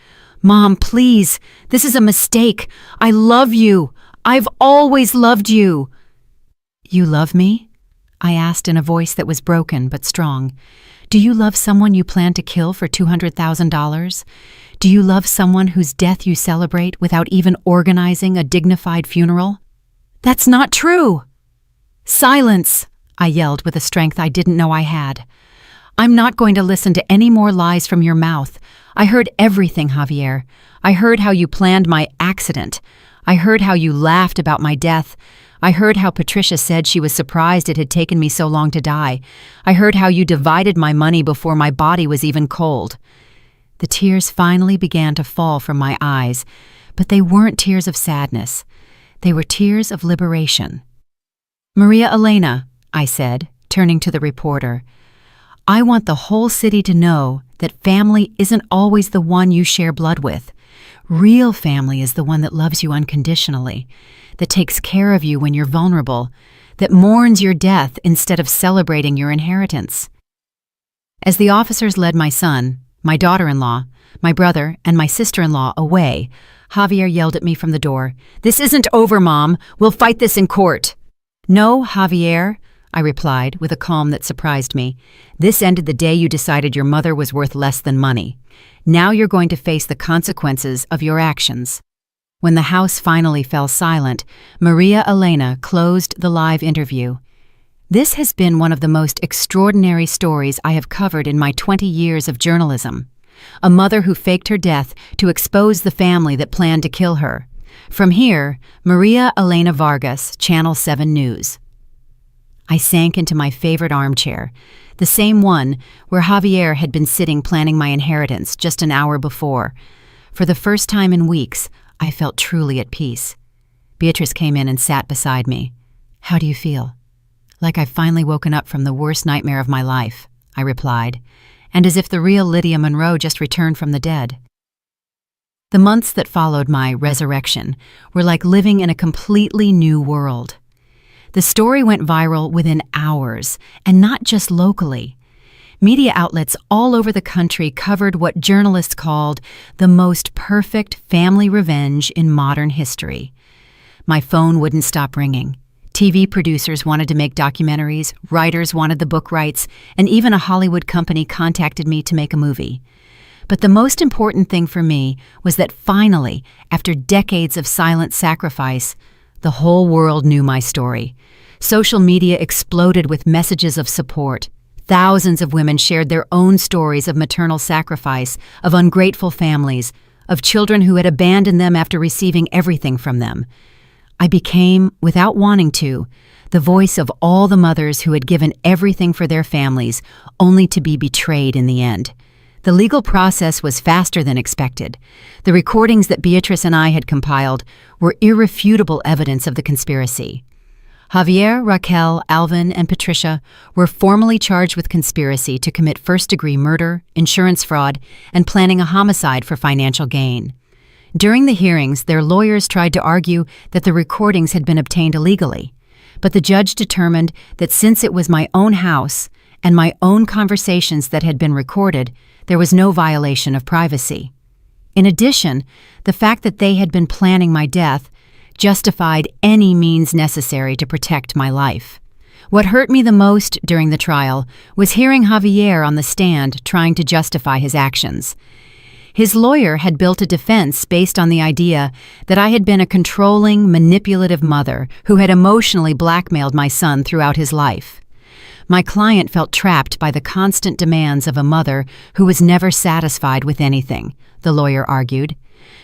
Mom, please, this is a mistake. I love you. I've always loved you. You love me? I asked in a voice that was broken but strong. Do you love someone you plan to kill for $200,000? Do you love someone whose death you celebrate without even organizing a dignified funeral? That's not true! Silence! I yelled with a strength I didn't know I had. I'm not going to listen to any more lies from your mouth. I heard everything, Javier. I heard how you planned my accident. I heard how you laughed about my death. I heard how Patricia said she was surprised it had taken me so long to die. I heard how you divided my money before my body was even cold. The tears finally began to fall from my eyes, but they weren't tears of sadness. They were tears of liberation. Maria Elena, I said, turning to the reporter, I want the whole city to know that family isn't always the one you share blood with. Real family is the one that loves you unconditionally, that takes care of you when you're vulnerable, that mourns your death instead of celebrating your inheritance. As the officers led my son, my daughter-in-law, my brother, and my sister-in-law away, Javier yelled at me from the door, "This isn't over, Mom. We'll fight this in court." "No, Javier," I replied with a calm that surprised me. "This ended the day you decided your mother was worth less than money. Now you're going to face the consequences of your actions." When the house finally fell silent, Maria Elena closed the live interview. This has been one of the most extraordinary stories I have covered in my 20 years of journalism. A mother who faked her death to expose the family that planned to kill her. From here, Maria Elena Vargas, Channel 7 News. I sank into my favorite armchair, the same one where Javier had been sitting planning my inheritance just an hour before. For the first time in weeks, I felt truly at peace. Beatrice came in and sat beside me. "How do you feel?" "Like I've finally woken up from the worst nightmare of my life," I replied, and as if the real Lydia Monroe just returned from the dead. The months that followed my resurrection were like living in a completely new world. The story went viral within hours, and not just locally. Media outlets all over the country covered what journalists called the most perfect family revenge in modern history. My phone wouldn't stop ringing. TV producers wanted to make documentaries, writers wanted the book rights, and even a Hollywood company contacted me to make a movie. But the most important thing for me was that finally, after decades of silent sacrifice, the whole world knew my story. Social media exploded with messages of support. Thousands of women shared their own stories of maternal sacrifice, of ungrateful families, of children who had abandoned them after receiving everything from them. I became, without wanting to, the voice of all the mothers who had given everything for their families, only to be betrayed in the end. The legal process was faster than expected. The recordings that Beatrice and I had compiled were irrefutable evidence of the conspiracy. Javier, Raquel, Alvin, and Patricia were formally charged with conspiracy to commit first-degree murder, insurance fraud, and planning a homicide for financial gain. During the hearings, their lawyers tried to argue that the recordings had been obtained illegally, but the judge determined that since it was my own house and my own conversations that had been recorded, there was no violation of privacy. In addition, the fact that they had been planning my death justified any means necessary to protect my life. What hurt me the most during the trial was hearing Javier on the stand trying to justify his actions. His lawyer had built a defense based on the idea that I had been a controlling, manipulative mother who had emotionally blackmailed my son throughout his life. My client felt trapped by the constant demands of a mother who was never satisfied with anything, the lawyer argued.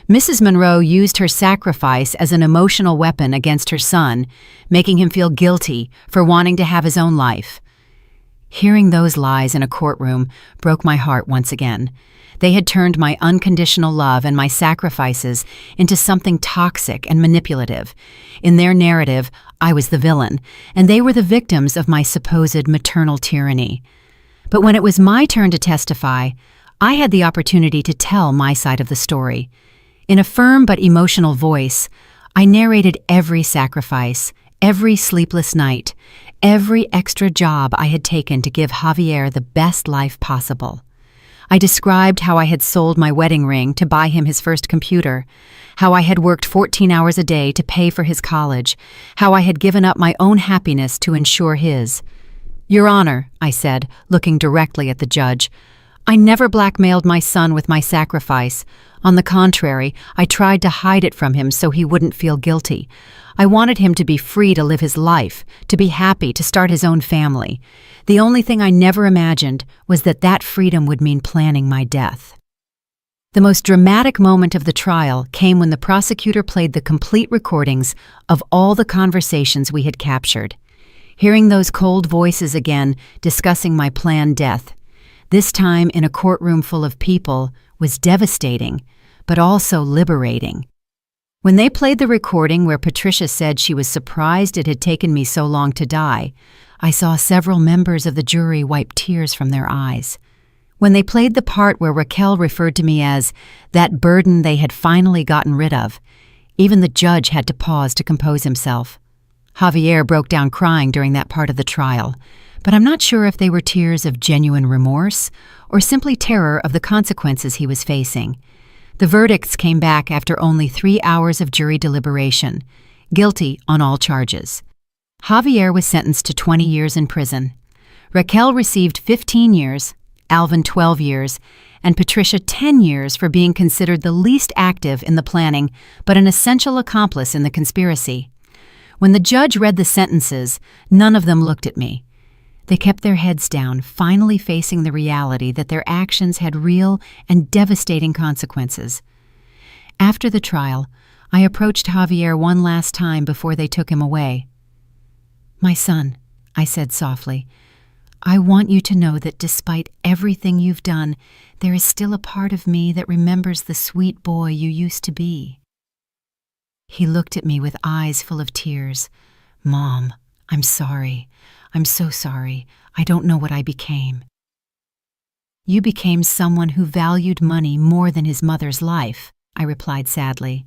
Mrs. Monroe used her sacrifice as an emotional weapon against her son, making him feel guilty for wanting to have his own life. Hearing those lies in a courtroom broke my heart once again. They had turned my unconditional love and my sacrifices into something toxic and manipulative. In their narrative, I was the villain, and they were the victims of my supposed maternal tyranny. But when it was my turn to testify, I had the opportunity to tell my side of the story. In a firm but emotional voice, I narrated every sacrifice, every sleepless night, every extra job I had taken to give Javier the best life possible. I described how I had sold my wedding ring to buy him his first computer, how I had worked 14 hours a day to pay for his college, how I had given up my own happiness to ensure his. "Your Honor," I said, looking directly at the judge, "I never blackmailed my son with my sacrifice. On the contrary, I tried to hide it from him so he wouldn't feel guilty. I wanted him to be free to live his life, to be happy, to start his own family. The only thing I never imagined was that that freedom would mean planning my death." The most dramatic moment of the trial came when the prosecutor played the complete recordings of all the conversations we had captured. Hearing those cold voices again discussing my planned death, this time in a courtroom full of people, was devastating, but also liberating. When they played the recording where Patricia said she was surprised it had taken me so long to die, I saw several members of the jury wipe tears from their eyes. When they played the part where Raquel referred to me as that burden they had finally gotten rid of, even the judge had to pause to compose himself. Javier broke down crying during that part of the trial, but I'm not sure if they were tears of genuine remorse or simply terror of the consequences he was facing. The verdicts came back after only 3 hours of jury deliberation, guilty on all charges. Javier was sentenced to 20 years in prison. Raquel received 15 years, Alvin 12 years, and Patricia 10 years for being considered the least active in the planning but an essential accomplice in the conspiracy. When the judge read the sentences, none of them looked at me. They kept their heads down, finally facing the reality that their actions had real and devastating consequences. After the trial, I approached Javier one last time before they took him away. "My son," I said softly, "I want you to know that despite everything you've done, there is still a part of me that remembers the sweet boy you used to be." He looked at me with eyes full of tears. "Mom, I'm sorry. I'm so sorry. I don't know what I became." "You became someone who valued money more than his mother's life," I replied sadly.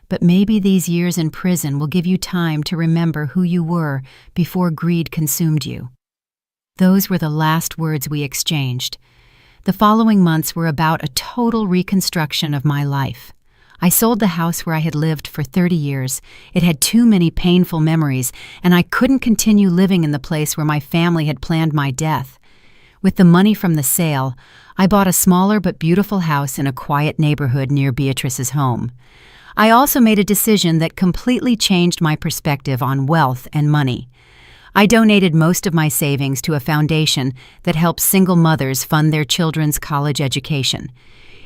"But maybe these years in prison will give you time to remember who you were before greed consumed you." Those were the last words we exchanged. The following months were about a total reconstruction of my life. I sold the house where I had lived for 30 years. It had too many painful memories, and I couldn't continue living in the place where my family had planned my death. With the money from the sale, I bought a smaller but beautiful house in a quiet neighborhood near Beatrice's home. I also made a decision that completely changed my perspective on wealth and money. I donated most of my savings to a foundation that helps single mothers fund their children's college education.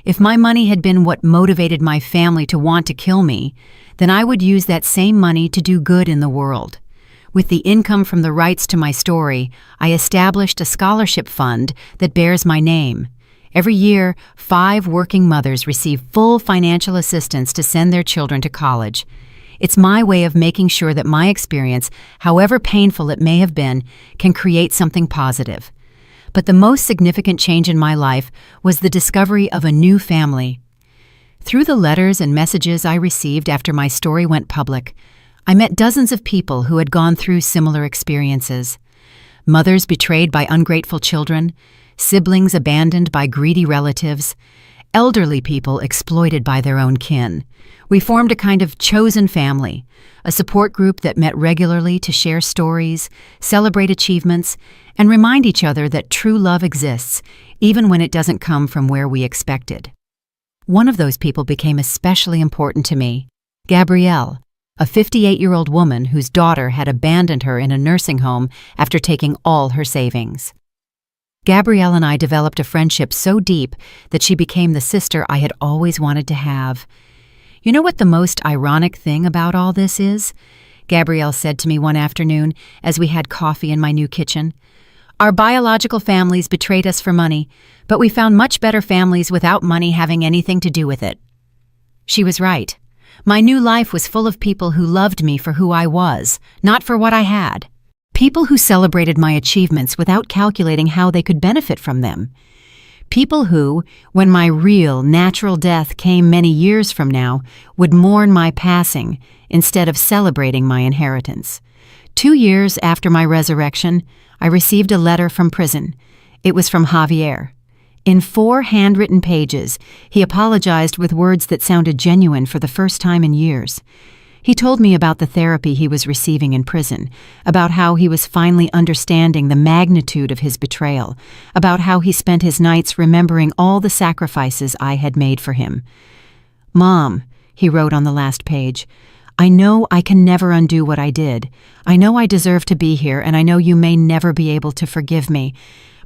If my money had been what motivated my family to want to kill me, then I would use that same money to do good in the world. With the income from the rights to my story, I established a scholarship fund that bears my name. Every year, 5 working mothers receive full financial assistance to send their children to college. It's my way of making sure that my experience, however painful it may have been, can create something positive. But the most significant change in my life was the discovery of a new family. Through the letters and messages I received after my story went public, I met dozens of people who had gone through similar experiences. Mothers betrayed by ungrateful children, siblings abandoned by greedy relatives, elderly people exploited by their own kin. We formed a kind of chosen family, a support group that met regularly to share stories, celebrate achievements, and remind each other that true love exists, even when it doesn't come from where we expected. One of those people became especially important to me, Gabrielle, a 58-year-old woman whose daughter had abandoned her in a nursing home after taking all her savings. Gabrielle and I developed a friendship so deep that she became the sister I had always wanted to have. "You know what the most ironic thing about all this is?" Gabrielle said to me one afternoon as we had coffee in my new kitchen. Our biological families betrayed us for money, but we found much better families without money having anything to do with it. She was right. My new life was full of people who loved me for who I was, not for what I had. People who celebrated my achievements without calculating how they could benefit from them. People who, when my real, natural death came many years from now, would mourn my passing instead of celebrating my inheritance. 2 years after my resurrection, I received a letter from prison. It was from Javier. In 4 handwritten pages, he apologized with words that sounded genuine for the first time in years. He told me about the therapy he was receiving in prison, about how he was finally understanding the magnitude of his betrayal, about how he spent his nights remembering all the sacrifices I had made for him. "Mom," he wrote on the last page, "I know I can never undo what I did. I know I deserve to be here, and I know you may never be able to forgive me.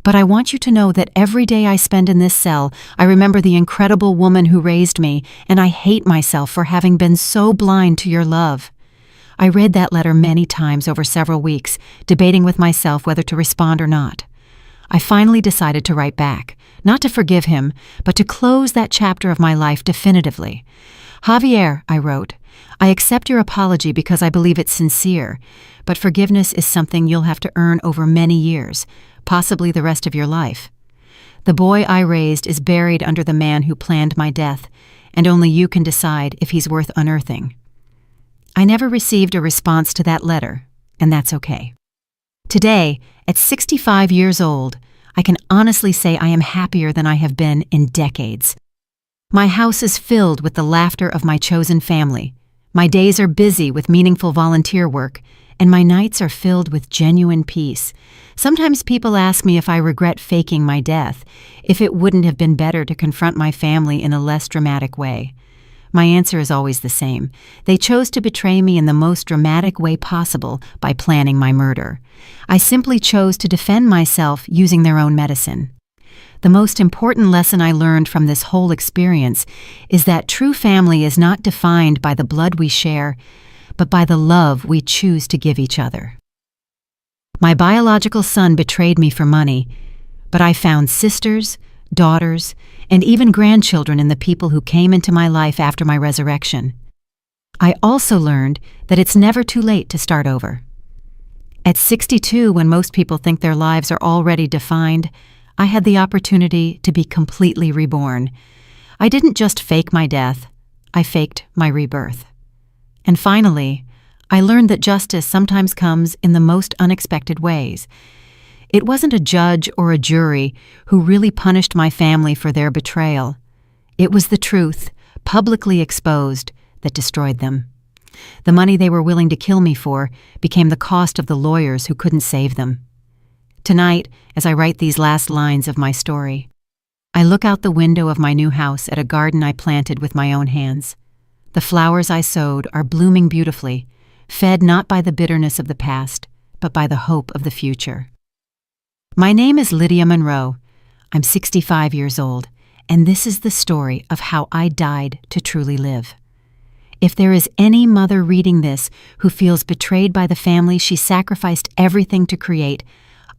But I want you to know that every day I spend in this cell, I remember the incredible woman who raised me, and I hate myself for having been so blind to your love." I read that letter many times over several weeks, debating with myself whether to respond or not. I finally decided to write back, not to forgive him, but to close that chapter of my life definitively. "Javier," I wrote, "I accept your apology because I believe it's sincere, but forgiveness is something you'll have to earn over many years, possibly the rest of your life. The boy I raised is buried under the man who planned my death, and only you can decide if he's worth unearthing." I never received a response to that letter, and that's okay. Today, at 65 years old, I can honestly say I am happier than I have been in decades. My house is filled with the laughter of my chosen family. My days are busy with meaningful volunteer work, and my nights are filled with genuine peace. Sometimes people ask me if I regret faking my death, if it wouldn't have been better to confront my family in a less dramatic way. My answer is always the same. They chose to betray me in the most dramatic way possible by planning my murder. I simply chose to defend myself using their own medicine. The most important lesson I learned from this whole experience is that true family is not defined by the blood we share, but by the love we choose to give each other. My biological son betrayed me for money, but I found sisters, daughters, and even grandchildren in the people who came into my life after my resurrection. I also learned that it's never too late to start over. At 62, when most people think their lives are already defined, I had the opportunity to be completely reborn. I didn't just fake my death, I faked my rebirth. And finally, I learned that justice sometimes comes in the most unexpected ways. It wasn't a judge or a jury who really punished my family for their betrayal. It was the truth, publicly exposed, that destroyed them. The money they were willing to kill me for became the cost of the lawyers who couldn't save them. Tonight, as I write these last lines of my story, I look out the window of my new house at a garden I planted with my own hands. The flowers I sowed are blooming beautifully, fed not by the bitterness of the past, but by the hope of the future. My name is Lydia Monroe. I'm 65 years old, and this is the story of how I died to truly live. If there is any mother reading this who feels betrayed by the family she sacrificed everything to create,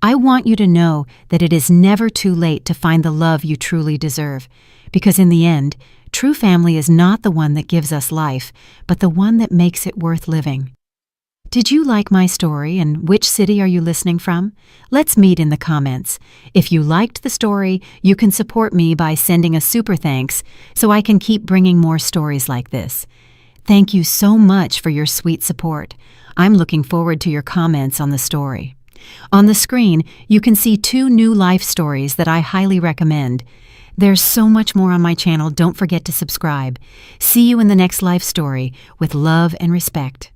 I want you to know that it is never too late to find the love you truly deserve, because in the end, true family is not the one that gives us life, but the one that makes it worth living. Did you like my story, and which city are you listening from? Let's meet in the comments. If you liked the story, you can support me by sending a super thanks so I can keep bringing more stories like this. Thank you so much for your sweet support. I'm looking forward to your comments on the story. On the screen, you can see 2 new life stories that I highly recommend. There's so much more on my channel. Don't forget to subscribe. See you in the next life story with love and respect.